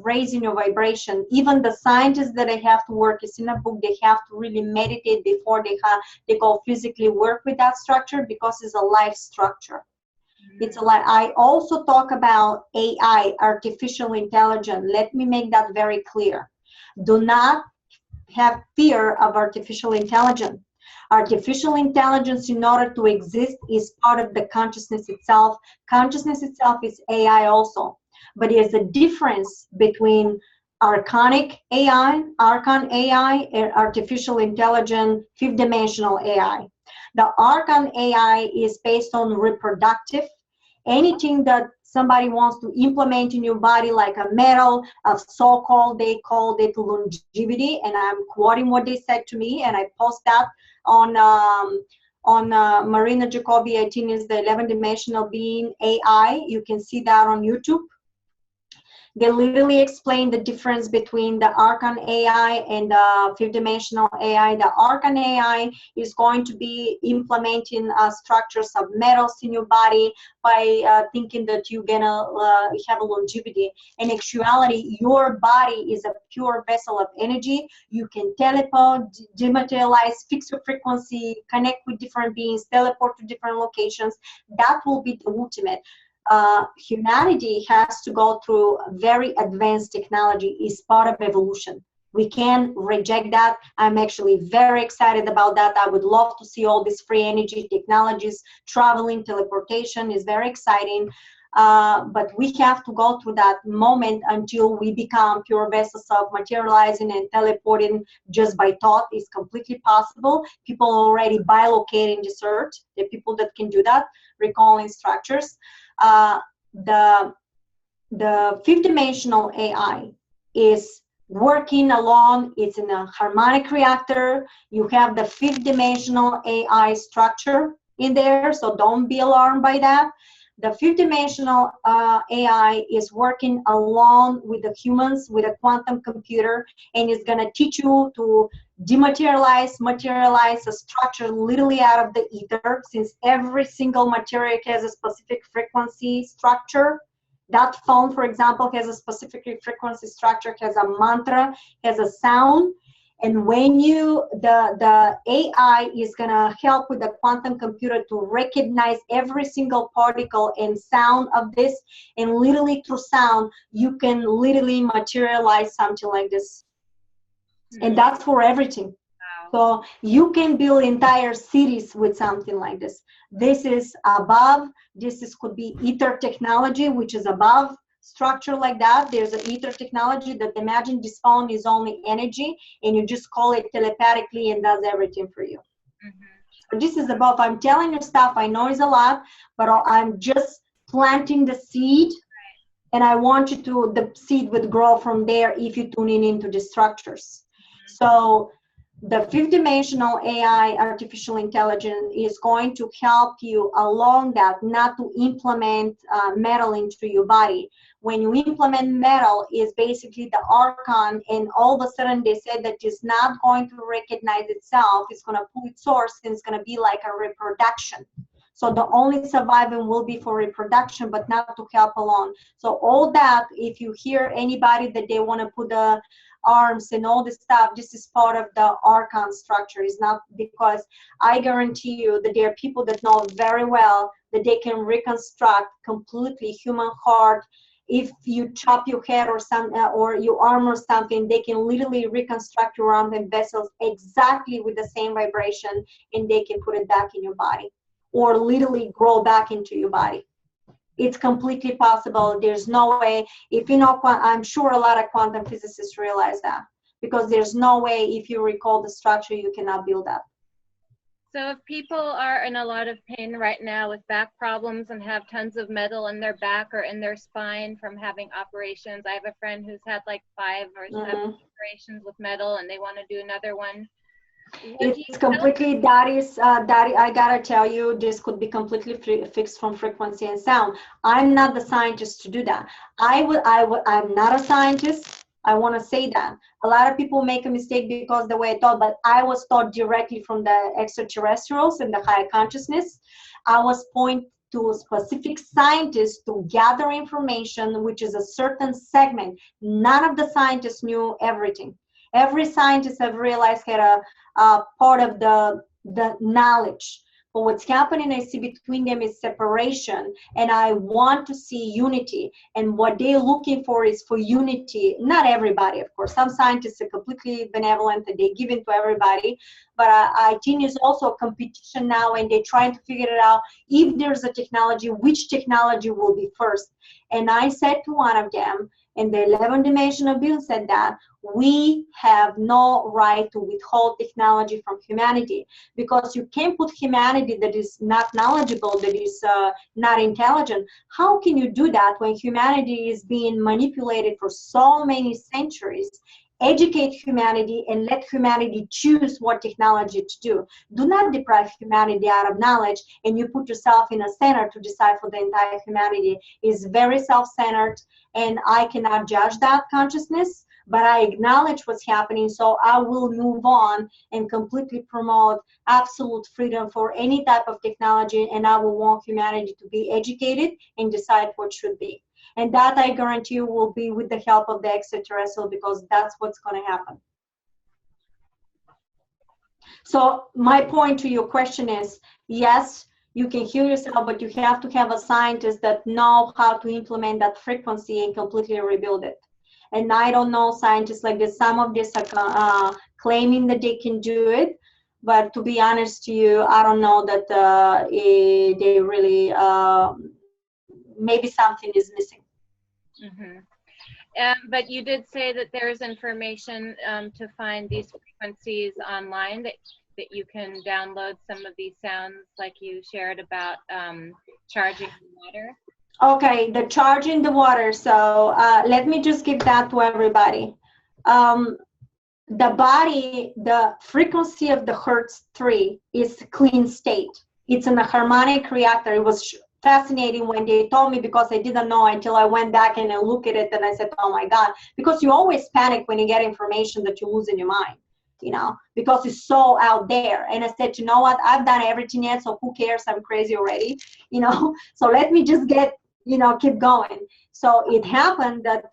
Speaker 2: raising your vibration. Even the scientists that they have to work, it's in a book, they have to really meditate before they go physically work with that structure, because it's a life structure. It's a life. I also talk about AI, artificial intelligence. Let me make that very clear. Do not have fear of artificial intelligence. Artificial intelligence, in order to exist, is part of the consciousness itself. Consciousness itself is AI also. But there's a difference between archonic AI, archon AI, and artificial intelligence, fifth-dimensional AI. The archon AI is based on reproductive. Anything that somebody wants to implement in your body, like a metal, of so-called, they called it longevity, and I'm quoting what they said to me, and I post that on Marina Jacobi, I think is the 11-dimensional being AI. You can see that on YouTube. They literally explain the difference between the Archon AI and the fifth-dimensional AI. The Archon AI is going to be implementing structures of metals in your body by thinking that you're gonna have a longevity. In actuality, your body is a pure vessel of energy. You can teleport, dematerialize, fix your frequency, connect with different beings, teleport to different locations. That will be the ultimate. Humanity has to go through very advanced technology. Is part of evolution. We can't reject that. I'm actually very excited about that. I would love to see all these free energy technologies. Traveling, teleportation is very exciting. But we have to go through that moment until we become pure vessels of materializing and teleporting just by thought. Is completely possible. People already bilocating this earth. There are people that can do that, recalling structures. The fifth-dimensional AI is working alone. It's in a harmonic reactor. You have the fifth-dimensional AI structure in there, so don't be alarmed by that. The fifth-dimensional AI is working along with the humans, with a quantum computer, and it's going to teach you to dematerialize, materialize a structure literally out of the ether, since every single material has a specific frequency structure. That phone, for example, has a specific frequency structure, has a mantra, has a sound. And when the AI is going to help with the quantum computer to recognize every single particle and sound of this, and literally through sound, you can literally materialize something like this. And that's for everything. So you can build entire cities with something like this. This is above. Could be ether technology, which is above structure like that. There's an ether technology that, imagine this phone is only energy, and you just call it telepathically and does everything for you. So this is above. I'm telling you stuff. I know it's a lot, but I'm just planting the seed. And I want you to, the seed would grow from there if you tune in into the structures. So the fifth-dimensional AI, artificial intelligence, is going to help you along that, not to implement metal into your body. When you implement metal, is basically the archon, and all of a sudden they said that it's not going to recognize itself. It's going to pull its source, and it's going to be like a reproduction. So the only surviving will be for reproduction, but not to help along. So all that, if you hear anybody that they want to put the arms and all this stuff, this is part of the archon structure. It's not, because I guarantee you that there are people that know very well that they can reconstruct completely human heart. If you chop your head or or your arm or something, they can literally reconstruct your arm and vessels exactly with the same vibration, and they can put it back in your body, or literally grow back into your body. It's completely possible. There's no way, if you know, I'm sure a lot of quantum physicists realize that, because there's no way, if you recall the structure, you cannot build that.
Speaker 1: So if people are in a lot of pain right now with back problems and have tons of metal in their back or in their spine from having operations, I have a friend who's had like 5 or 7 operations with metal, and they want to do another one.
Speaker 2: It's completely, that I gotta tell you, this could be completely fixed from frequency and sound. I'm not the scientist to do that. I'm not a scientist. I want to say that. A lot of people make a mistake because the way I thought, but I was taught directly from the extraterrestrials and the higher consciousness. I was pointed to specific scientists to gather information, which is a certain segment. None of the scientists knew everything. Every scientist I've realized had a part of the knowledge. But what's happening, I see between them is separation, and I want to see unity. And what they're looking for is for unity. Not everybody, of course. Some scientists are completely benevolent and they give it to everybody. But I think it's also a competition now, and they're trying to figure it out. If there's a technology, which technology will be first? And I said to one of them, and the 11-dimensional bill said that we have no right to withhold technology from humanity, because you can't put humanity that is not knowledgeable, that is not intelligent. How can you do that when humanity is being manipulated for so many centuries? Educate humanity and let humanity choose what technology to do. Do not deprive humanity out of knowledge and you put yourself in a center to decide for the entire humanity. Is very self-centered, and I cannot judge that consciousness, but I acknowledge what's happening, so I will move on and completely promote absolute freedom for any type of technology, and I will want humanity to be educated and decide what should be. And that, I guarantee you, will be with the help of the extraterrestrial, because that's what's going to happen. So my point to your question is, yes, you can heal yourself, but you have to have a scientist that know how to implement that frequency and completely rebuild it. And I don't know scientists like this. Some of this are claiming that they can do it, but to be honest to you, I don't know that they really, maybe something is missing.
Speaker 1: Mm-hmm. But you did say that there's information to find these frequencies online, that you can download some of these sounds, like you shared about charging the water.
Speaker 2: Okay, the charging the water. So let me just give that to everybody. The body, the frequency of the Hertz 3 is clean state. It's in a harmonic reactor. It was fascinating when they told me, because I didn't know until I went back and I looked at it, and I said, oh my God, because you always panic when you get information that you lose in your mind, you know, because it's so out there. And I said, you know what, I've done everything yet, so who cares? I'm crazy already, you know, so let me just get, you know, keep going. So it happened that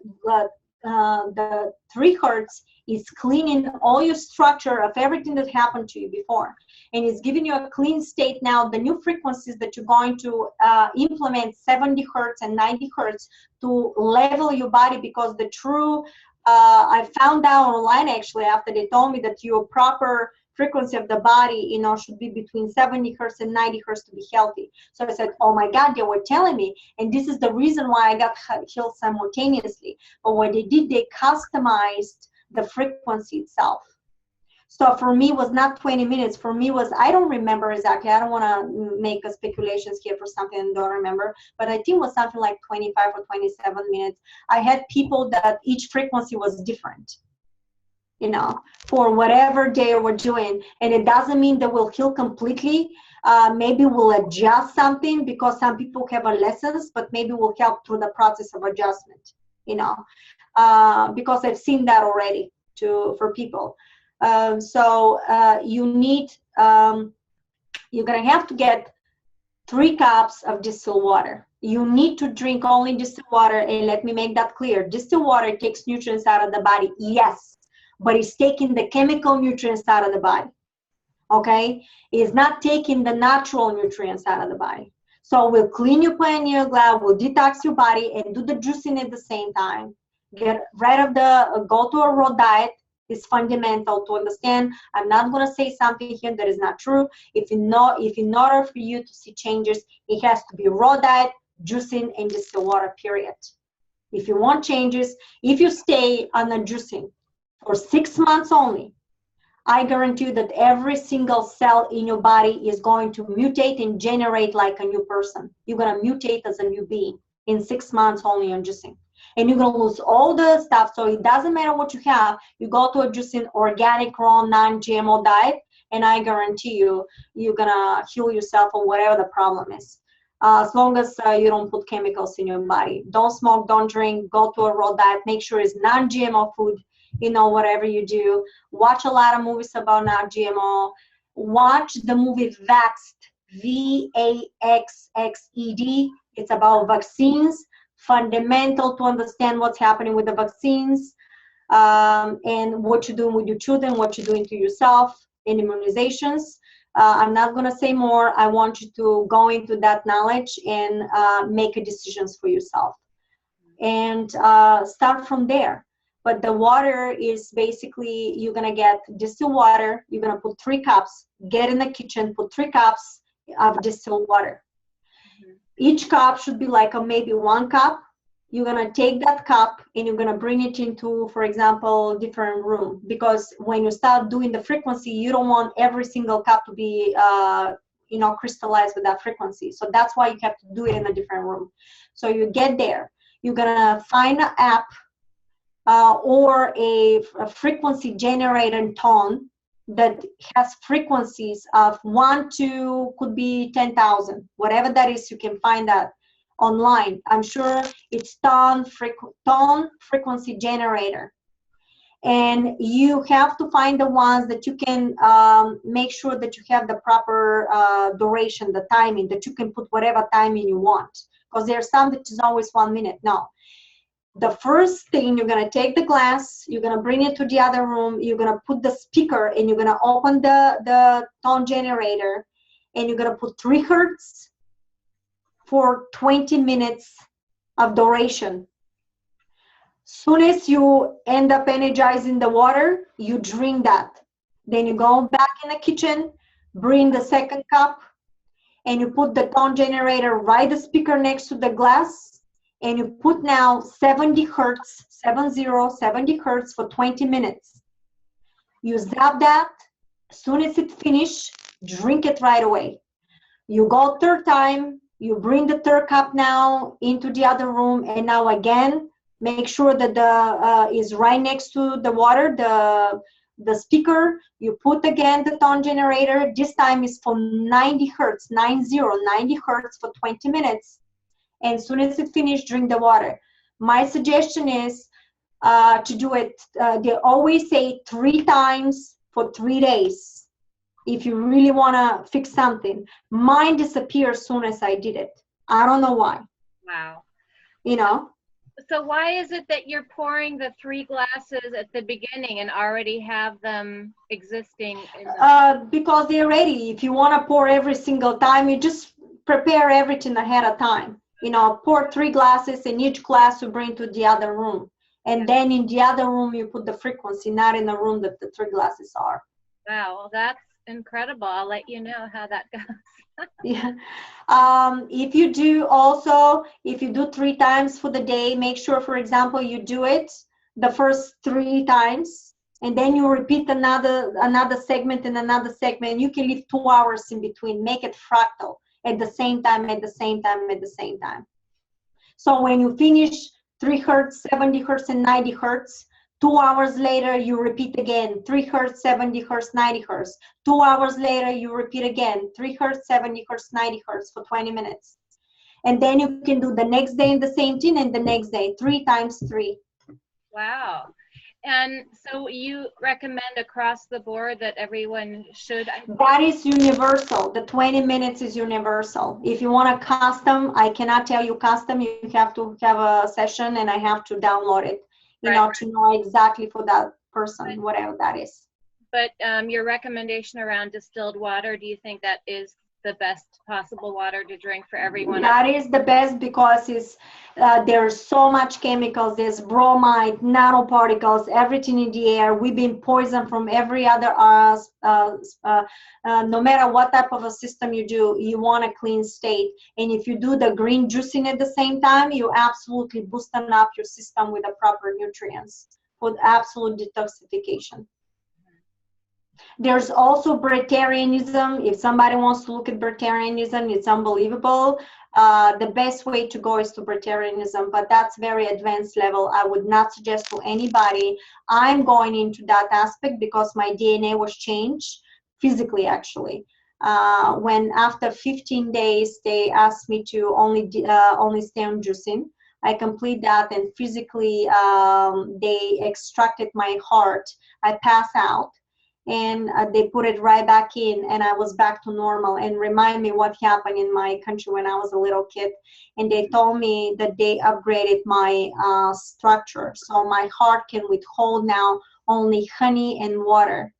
Speaker 2: the 3 Hertz is cleaning all your structure of everything that happened to you before, and it's giving you a clean state now. The new frequencies that you're going to implement, 70 Hertz and 90 Hertz, to level your body, because the true, I found out online actually after they told me that your proper frequency of the body, you know, should be between 70 Hertz and 90 Hertz to be healthy. So I said, oh my God, they were telling me, and this is the reason why I got healed simultaneously. But what they did, they customized the frequency itself. So for me, it was not 20 minutes. For me, was, I don't remember exactly. I don't want to make a speculations here for something I don't remember, but I think it was something like 25 or 27 minutes. I had people that each frequency was different, you know, for whatever they were doing. And it doesn't mean that we'll heal completely. Maybe we'll adjust something, because some people have a lessons, but maybe we'll help through the process of adjustment, you know, because I've seen that already for people. So you need, you're going to have to get 3 cups of distilled water. You need to drink only distilled water. And let me make that clear. Distilled water takes nutrients out of the body, yes, but it's taking the chemical nutrients out of the body, okay? It's not taking the natural nutrients out of the body. So we'll clean your pineal gland, we'll detox your body, and do the juicing at the same time. Get rid of the, go to a raw diet. Is fundamental to understand. I'm not going to say something here that is not true. If in order for you to see changes, it has to be raw diet, juicing, and distilled water, period. If you want changes, if you stay on the juicing for 6 months only, I guarantee you that every single cell in your body is going to mutate and generate like a new person. You're going to mutate as a new being in 6 months only on juicing. And you're going to lose all the stuff. So it doesn't matter what you have. You go to a juicing, organic, raw, non-GMO diet, and I guarantee you, you're going to heal yourself or whatever the problem is. As long as you don't put chemicals in your body. Don't smoke, don't drink, go to a raw diet. Make sure it's non-GMO food, you know, whatever you do. Watch a lot of movies about non-GMO. Watch the movie Vaxxed, V-A-X-X-E-D. It's about vaccines. Fundamental to understand what's happening with the vaccines, and what you're doing with your children, what you're doing to yourself in immunizations. I'm not going to say more. I want you to go into that knowledge and make a decisions for yourself, and start from there. But the water is basically, you're going to get distilled water. You're going to put 3 cups, get in the kitchen, put 3 cups of distilled water. Each cup should be like maybe 1 cup. You're going to take that cup and you're going to bring it into, for example, different room, because when you start doing the frequency, you don't want every single cup to be crystallized with that frequency. So that's why you have to do it in a different room. So you get there, you're going to find an app or a frequency generator tone that has frequencies of 1 to could be 10,000, whatever that is. You can find that online. I'm sure it's tone frequency generator, and you have to find the ones that you can make sure that you have the proper duration, the timing, that you can put whatever timing you want, because there's some that is always 1 minute. No, the first thing, you're going to take the glass, you're going to bring it to the other room, you're going to put the speaker, and you're going to open the tone generator, and you're going to put 3 hertz for 20 minutes of duration. Soon as you end up energizing the water, you drink that. Then you go back in the kitchen, bring the 2nd cup, and you put the tone generator right the speaker next to the glass, and you put now 70 hertz, 70 hertz for 20 minutes. You zap that. As soon as it finishes, drink it right away. You go 3rd time, you bring the 3rd cup now into the other room, and now again, make sure that the is right next to the water, the speaker. You put again the tone generator. This time is for 90 hertz, 90 hertz for 20 minutes. And as soon as it finishes, drink the water. My suggestion is to do it, they always say 3 times for 3 days. If you really want to fix something. Mine disappeared as soon as I did it. I don't know why.
Speaker 1: Wow.
Speaker 2: You know?
Speaker 1: So why is it that you're pouring the 3 glasses at the beginning and already have them existing in the...
Speaker 2: Because they're ready. If you want to pour every single time, you just prepare everything ahead of time. You know, pour 3 glasses, and each glass you bring to the other room. And then in the other room, you put the frequency, not in the room that the 3 glasses are.
Speaker 1: Wow, well, that's incredible. I'll let you know how that goes.
Speaker 2: Yeah. If you do also, if you do 3 times for the day, make sure, for example, you do it the first 3 times, and then you repeat another segment and another segment. You can leave 2 hours in between. Make it fractal at the same time, at the same time, at the same time. So when you finish 3 hertz, 70 hertz, and 90 hertz, 2 hours later, you repeat again, 3 hertz, 70 hertz, 90 hertz. 2 hours later, you repeat again, 3 hertz, 70 hertz, 90 hertz for 20 minutes. And then you can do the next day in the same thing, and the next day, 3 times 3.
Speaker 1: Wow. And so you recommend across the board that everyone should...
Speaker 2: That is universal. The 20 minutes is universal. If you want a custom, I cannot tell you custom. You have to have a session, and I have to download it, you know, to know exactly for that person, whatever that is.
Speaker 1: But your recommendation around distilled water, do you think that is the best possible water to drink for everyone?
Speaker 2: That is the best, because it's there's so much chemicals. There's bromide, nanoparticles, everything in the air. We've been poisoned from every other no matter what type of a system you do, you want a clean state. And if you do the green juicing at the same time, you absolutely boosting up your system with the proper nutrients for absolute detoxification. There's also Breatharianism. If somebody wants to look at Breatharianism, it's unbelievable. The best way to go is to Breatharianism, but that's very advanced level. I would not suggest to anybody. I'm going into that aspect because my DNA was changed physically, actually. When after 15 days, they asked me to only stay on juicing. I complete that, and physically they extracted my heart. I pass out. And they put it right back in, and I was back to normal. And remind me what happened in my country when I was a little kid. And they told me that they upgraded my structure, so my heart can withhold now only honey and water.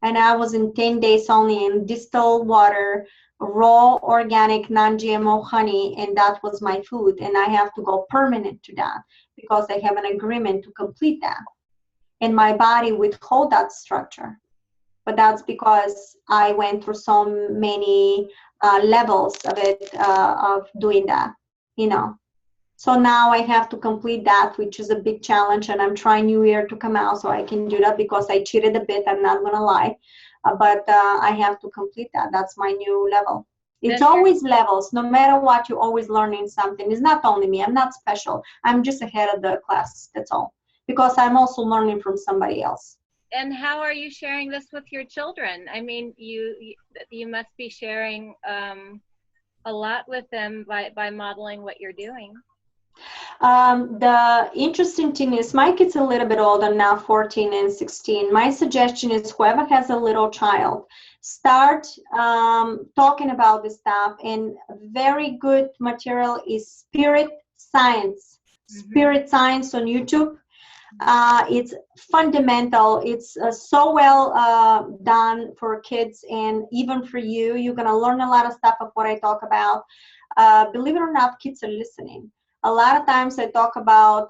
Speaker 2: And I was in 10 days only in distilled water, raw, organic, non-GMO honey, and that was my food. And I have to go permanent to that because I have an agreement to complete that. And my body withhold that structure. But that's because I went through so many levels of it, of doing that, you know. So now I have to complete that, which is a big challenge, and I'm trying New Year to come out so I can do that because I cheated a bit, I'm not gonna lie. But I have to complete that. That's my new level. It's always levels. No matter what, you're always learning something. It's not only me. I'm not special. I'm just ahead of the class, that's all. Because I'm also learning from somebody else.
Speaker 1: And how are you sharing this with your children? I mean, you must be sharing a lot with them by modeling what you're doing.
Speaker 2: The interesting thing is my kid's a little bit older now, 14 and 16. My suggestion is whoever has a little child, start talking about this stuff. And very good material is Spirit Science. Spirit Science on YouTube. It's fundamental. It's so well done for kids and even for you. You're going to learn a lot of stuff of what I talk about. Believe it or not, kids are listening. A lot of times I talk about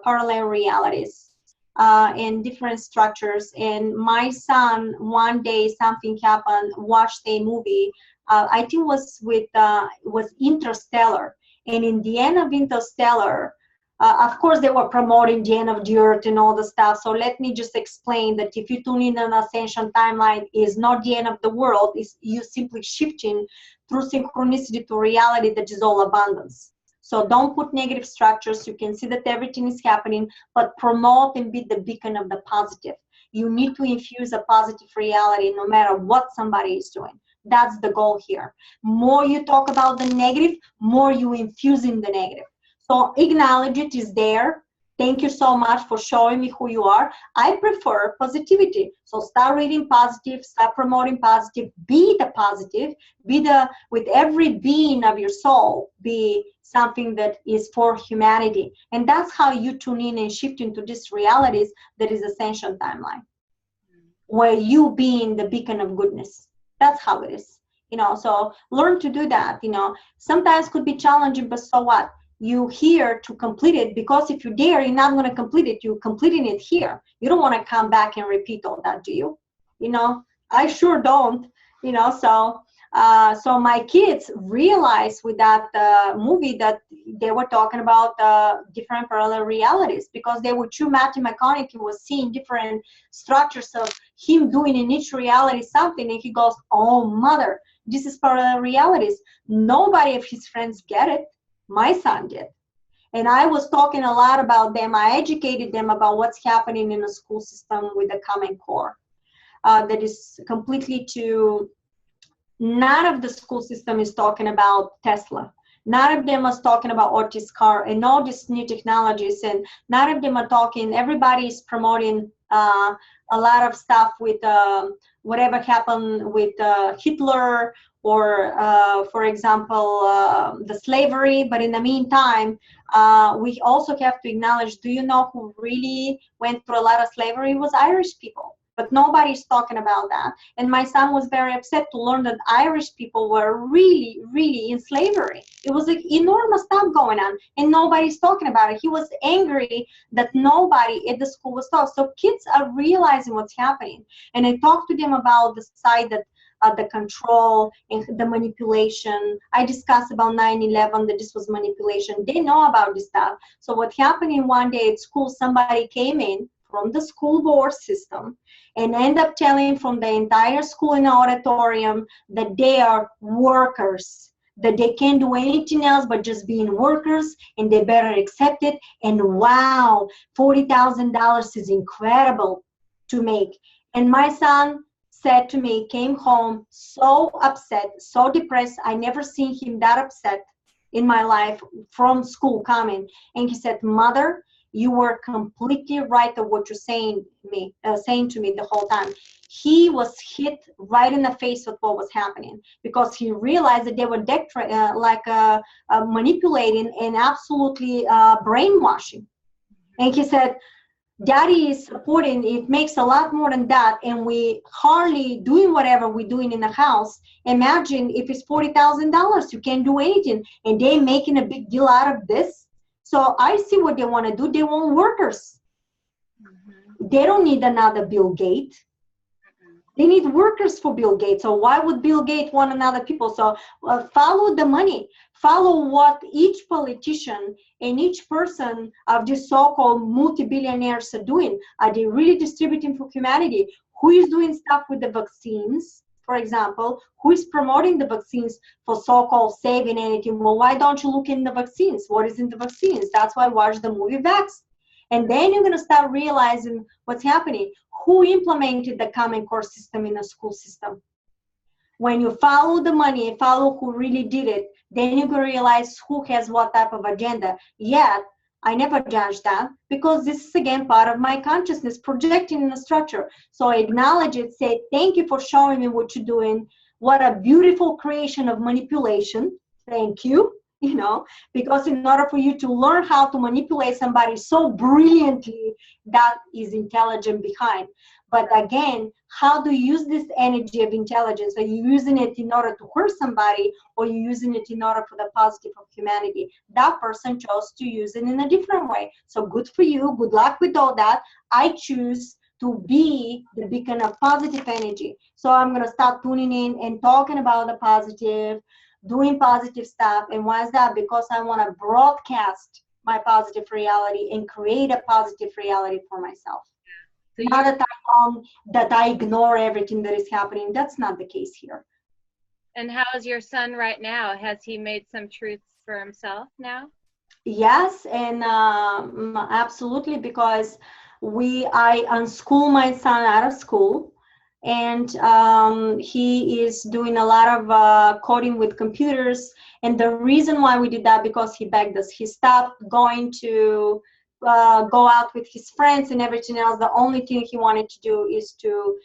Speaker 2: parallel realities and different structures. And my son, one day something happened, watched a movie, I think was Interstellar. And in the end of Interstellar, of course, they were promoting the end of the earth and all the stuff. So let me just explain that if you tune in an ascension timeline, is not the end of the world. Is you simply shifting through synchronicity to reality that is all abundance. So don't put negative structures. You can see that everything is happening, but promote and be the beacon of the positive. You need to infuse a positive reality no matter what somebody is doing. That's the goal here. More you talk about the negative, more you infuse in the negative. So acknowledge it is there. Thank you so much for showing me who you are. I prefer positivity. So start reading positive, start promoting positive, be the positive, with every being of your soul, be something that is for humanity. And that's how you tune in and shift into these realities that is ascension timeline, where you being the beacon of goodness. That's how it is. You know, so learn to do that. You know, sometimes could be challenging, but so what? You here to complete it, because if you're there, you're not going to complete it. You're completing it here. You don't want to come back and repeat all that, do you? You know, I sure don't. You know, so my kids realized with that movie that they were talking about different parallel realities, because they would chew Matthew McConaughey was seeing different structures of him doing in each reality something, and he goes, "Oh mother, this is parallel realities." Nobody of his friends get it. My son did. And I was talking a lot about them. I educated them about what's happening in the school system with the Common Core. That is completely to, none of the school system is talking about Tesla. None of them is talking about Otis car and all these new technologies. And none of them are talking, everybody is promoting a lot of stuff with whatever happened with Hitler, or for example, the slavery. But in the meantime, we also have to acknowledge, do you know who really went through a lot of slavery? It was Irish people. But nobody's talking about that. And my son was very upset to learn that Irish people were really, really in slavery. It was like enormous stuff going on, and nobody's talking about it. He was angry that nobody at the school was talking. So kids are realizing what's happening. And I talked to them about the side that the control and the manipulation. I discussed about 9/11, that this was manipulation. They know about this stuff. So what happened in one day at school, somebody came in from the school board system and end up telling from the entire school in the auditorium that they are workers, that they can't do anything else but just being workers, and they better accept it. And wow, $40,000 is incredible to make. And my son said to me, came home so upset, so depressed. I never seen him that upset in my life from school coming. And he said, "Mother, you were completely right of what you're saying to me the whole time." He was hit right in the face with what was happening, because he realized that they were manipulating and absolutely brainwashing. And he said, Daddy is supporting, it makes a lot more than that, and we hardly doing whatever we're doing in the house. Imagine if it's $40,000, you can't do anything, and they making a big deal out of this. So I see what they want to do. They want workers. They don't need another Bill Gates. They need workers for Bill Gates. So why would Bill Gates want another people? So follow the money. Follow what each politician and each person of these so-called multi-billionaires are doing. Are they really distributing for humanity? Who is doing stuff with the vaccines, for example? Who is promoting the vaccines for so-called saving anything? Well, why don't you look in the vaccines? What is in the vaccines? That's why I watched the movie Vax. And then you're going to start realizing what's happening. Who implemented the Common Core system in the school system? When you follow the money and follow who really did it, then you're going to realize who has what type of agenda. Yet, I never judge that because this is, again, part of my consciousness projecting in the structure. So I acknowledge it, say, thank you for showing me what you're doing. What a beautiful creation of manipulation. Thank you. You know, because in order for you to learn how to manipulate somebody so brilliantly, that is intelligent behind. But again, how do you use this energy of intelligence? Are you using it in order to hurt somebody, or are you using it in order for the positive of humanity? That person chose to use it in a different way. So good for you. Good luck with all that. I choose to be the beacon of positive energy. So I'm going to start tuning in and talking about the positive, doing positive stuff. And why is that? Because I want to broadcast my positive reality and create a positive reality for myself. So not that I ignore everything that is happening. That's not the case here.
Speaker 1: And how's your son right now? Has he made some truths for himself now?
Speaker 2: Yes, and absolutely, because I unschool my son out of school. And he is doing a lot of coding with computers. And the reason why we did that, because he begged us. He stopped going to go out with his friends and everything else. The only thing he wanted to do is to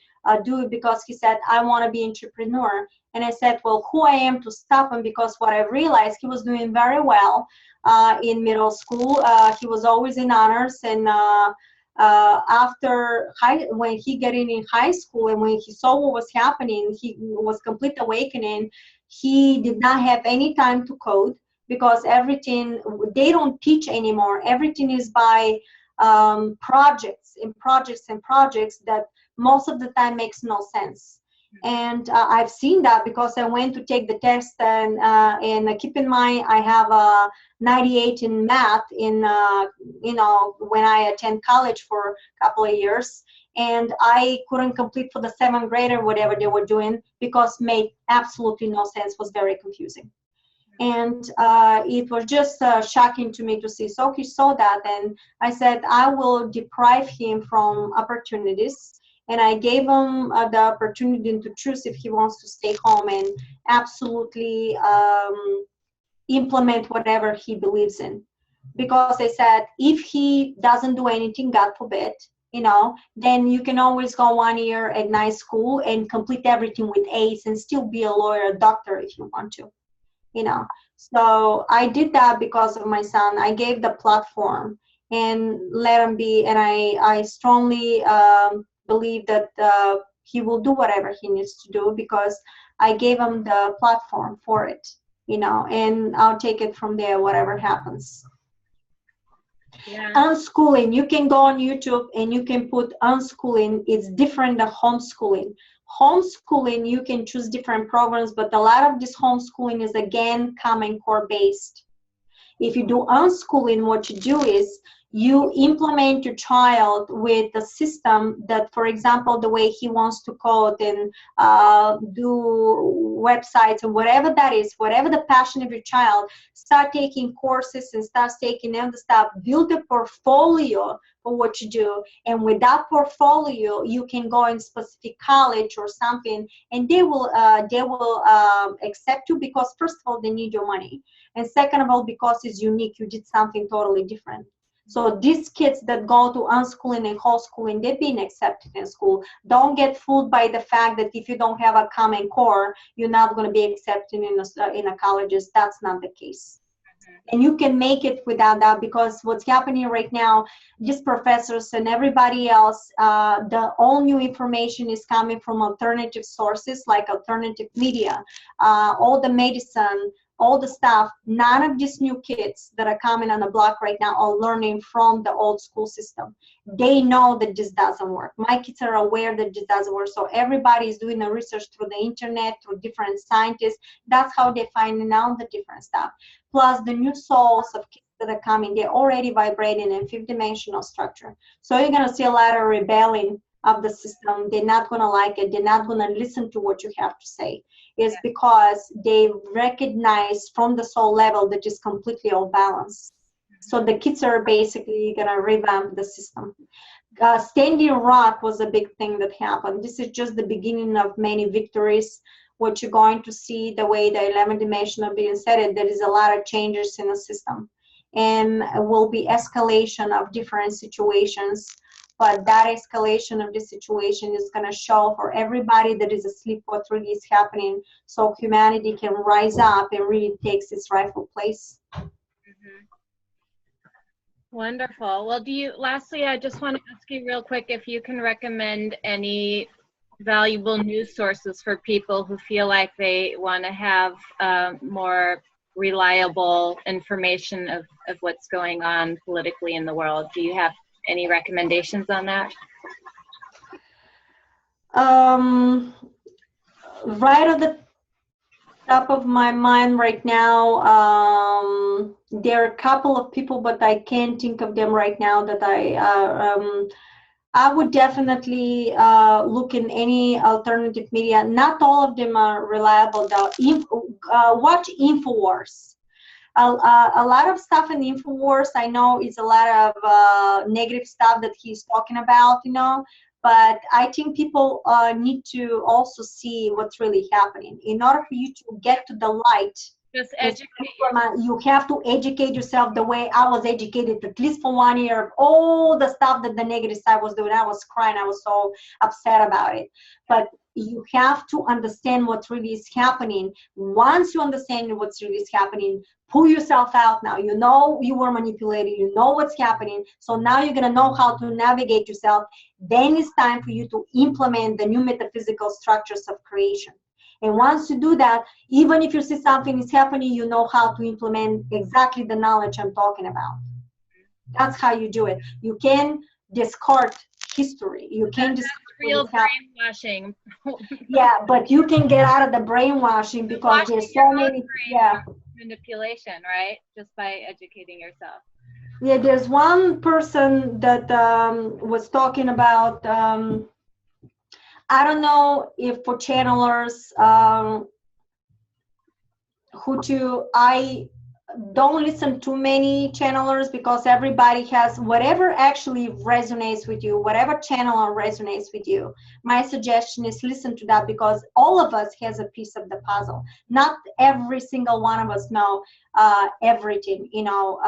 Speaker 2: do it because he said, I want to be an entrepreneur. And I said, well, who I am to stop him? Because what I realized, he was doing very well in middle school. He was always in honors, and when he got in high school and when he saw what was happening, he was complete awakening. He did not have any time to code because everything, they don't teach anymore. Everything is by projects that most of the time makes no sense. And I've seen that because I went to take the test, and keep in mind I have a 98 in math in when I attend college for a couple of years, and I couldn't complete for the 7th grade or whatever they were doing because made absolutely no sense, was very confusing. And it was just shocking to me to see. So he saw that, and I said I will deprive him from opportunities. And I gave him the opportunity to choose if he wants to stay home and absolutely implement whatever he believes in. Because I said, if he doesn't do anything, God forbid, then you can always go 1 year at night school and complete everything with A's and still be a lawyer, a doctor if you want to, So I did that because of my son. I gave the platform and let him be. And I strongly believe that he will do whatever he needs to do because I gave him the platform for it, and I'll take it from there, whatever happens. Yeah. Unschooling, you can go on YouTube and you can put unschooling. It's different than homeschooling. Homeschooling, you can choose different programs, but a lot of this homeschooling is, again, Common Core based. If you do unschooling, what you do is you implement your child with a system that, for example, the way he wants to code and do websites and whatever that is, whatever the passion of your child, start taking courses and start taking other stuff, build a portfolio for what you do. And with that portfolio, you can go in specific college or something, and they will accept you because, first of all, they need your money. And second of all, because it's unique, you did something totally different. So these kids that go to unschooling and homeschooling, they're being accepted in school. Don't get fooled by the fact that if you don't have a Common Core, you're not going to be accepted in a colleges. That's not the case. And you can make it without that, because what's happening right now, these professors and everybody else, the all new information is coming from alternative sources like alternative media, all the medicine, all the stuff. None of these new kids that are coming on the block right now are learning from the old school system. They know that this doesn't work. My kids are aware that this doesn't work. So everybody is doing the research through the internet, through different scientists. That's how they're finding out the different stuff. Plus the new souls of kids that are coming, they're already vibrating in fifth dimensional structure. So you're gonna see a lot of rebelling of the system. They're not gonna like it. They're not gonna listen to what you have to say. It's because they recognize from the soul level that it's completely off balance. So the kids are basically gonna revamp the system. Standing Rock was a big thing that happened. This is just the beginning of many victories. What you're going to see, the way the 11th dimensional being said, there is a lot of changes in the system, and it will be escalation of different situations. But that escalation of the situation is going to show for everybody that is asleep what really is happening, so humanity can rise up and really takes its rightful place.
Speaker 1: Wonderful. Well, lastly, I just want to ask you real quick if you can recommend any valuable news sources for people who feel like they want to have more reliable information of what's going on politically in the world. Do you have any recommendations on that?
Speaker 2: Right at the top of my mind right now, there are a couple of people, but I can't think of them right now that I would definitely look in any alternative media. Not all of them are reliable though. Watch InfoWars. A lot of stuff in InfoWars, I know is a lot of negative stuff that he's talking about, you know, but I think people need to also see what's really happening. In order for you to get to the light,
Speaker 1: just educate
Speaker 2: you have to educate yourself the way I was educated, at least for 1 year, of all the stuff that the negative side was doing. I was crying. I was so upset about it. But you have to understand what really is happening. Once you understand what's really is happening, pull yourself out now. You know you were manipulated. You know what's happening. So now you're going to know how to navigate yourself. Then it's time for you to implement the new metaphysical structures of creation. And once you do that, even if you see something is happening, you know how to implement exactly the knowledge I'm talking about. That's how you do it. You can discard history. You can discard
Speaker 1: real brainwashing.
Speaker 2: Yeah, but you can get out of the brainwashing because there's so many. Yeah.
Speaker 1: Manipulation, right? Just by educating yourself.
Speaker 2: Yeah, there's one person that was talking about. I don't know if for channelers, I don't listen to many channelers because everybody has whatever actually resonates with you, whatever channeler resonates with you. My suggestion is listen to that, because all of us has a piece of the puzzle. Not every single one of us know everything, you know.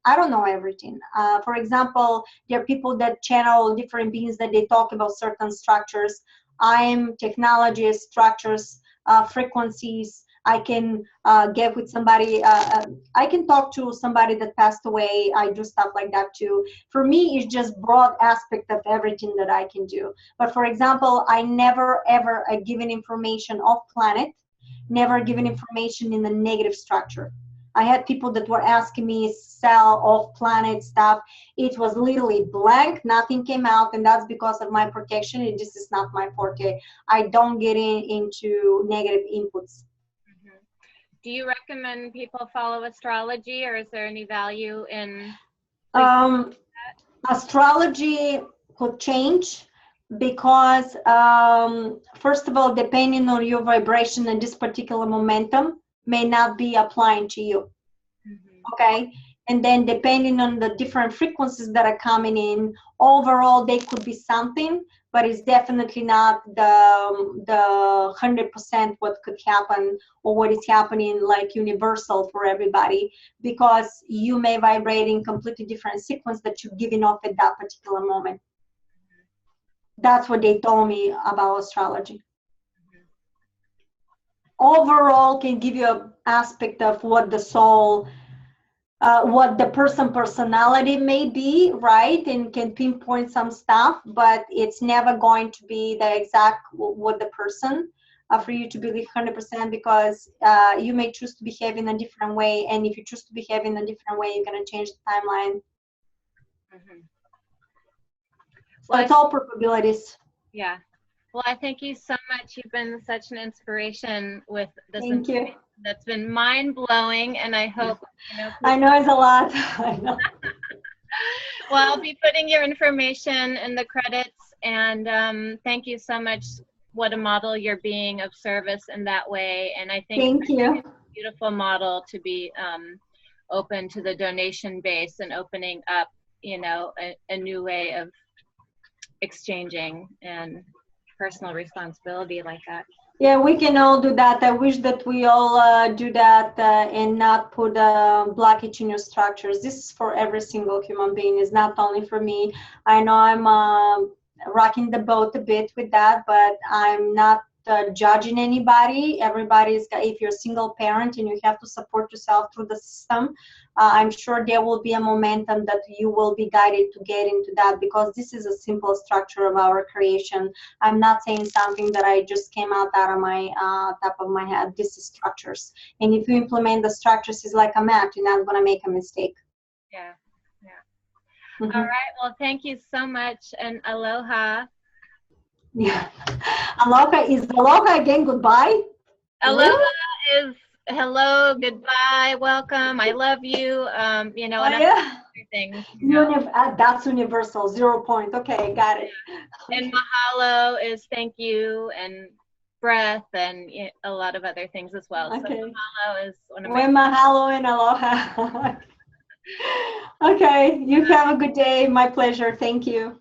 Speaker 2: I don't know everything. For example, there are people that channel different beings that they talk about certain structures. I'm technologies, structures, frequencies. I can get with somebody, I can talk to somebody that passed away. I do stuff like that too. For me, it's just broad aspect of everything that I can do. But for example, I never ever given information off planet, never given information in the negative structure. I had people that were asking me sell off planet stuff. It was literally blank, nothing came out, and that's because of my protection. This is not my forte. I don't get into negative inputs.
Speaker 1: Do you recommend people follow astrology, or is there any value in
Speaker 2: astrology could change because first of all, depending on your vibration and this particular momentum may not be applying to you. Okay, and then depending on the different frequencies that are coming in, overall they could be something, but it's definitely not the 100% what could happen or what is happening like universal for everybody, because you may vibrate in completely different sequence that you're giving off at that particular moment. That's what they told me about astrology. Overall can give you an aspect of what the soul what the personality may be, right? And can pinpoint some stuff, but it's never going to be the exact what the person for you to believe 100%, because you may choose to behave in a different way. And if you choose to behave in a different way, you're going to change the timeline.
Speaker 1: Mm-hmm.
Speaker 2: So well, it's all probabilities.
Speaker 1: Yeah. Well, I thank you so much. You've been such an inspiration with this.
Speaker 2: Thank you.
Speaker 1: That's been mind-blowing, and I hope, you know.
Speaker 2: I know it's a lot. I know.
Speaker 1: Well, I'll be putting your information in the credits, and thank you so much. What a model you're being of service in that way, and I think
Speaker 2: thank you.
Speaker 1: It's a beautiful model to be open to the donation base and opening up, you know, a new way of exchanging and personal responsibility like that.
Speaker 2: Yeah, we can all do that. I wish that we all do that and not put blockage in your structures. This is for every single human being. It's not only for me. I know I'm rocking the boat a bit with that, but I'm not judging anybody. Everybody's got, if you're a single parent and you have to support yourself through the system, I'm sure there will be a momentum that you will be guided to get into that, because this is a simple structure of our creation. I'm not saying something that I just came out of my top of my head. This is structures, and if you implement the structures, it's like a map. You're not going to make a mistake.
Speaker 1: Yeah, yeah. Mm-hmm. All right. Well, thank you so much, and aloha.
Speaker 2: Yeah, aloha is aloha again. Goodbye.
Speaker 1: Aloha really? Is hello, goodbye, welcome, I love you. You know, and
Speaker 2: yeah.
Speaker 1: Things, you know.
Speaker 2: That's universal. 0 point. Okay, got it.
Speaker 1: And mahalo is thank you, and breath, and a lot of other things as well.
Speaker 2: Okay.
Speaker 1: So mahalo is one of
Speaker 2: my. Mahalo and aloha. Okay, you have a good day. My pleasure. Thank you.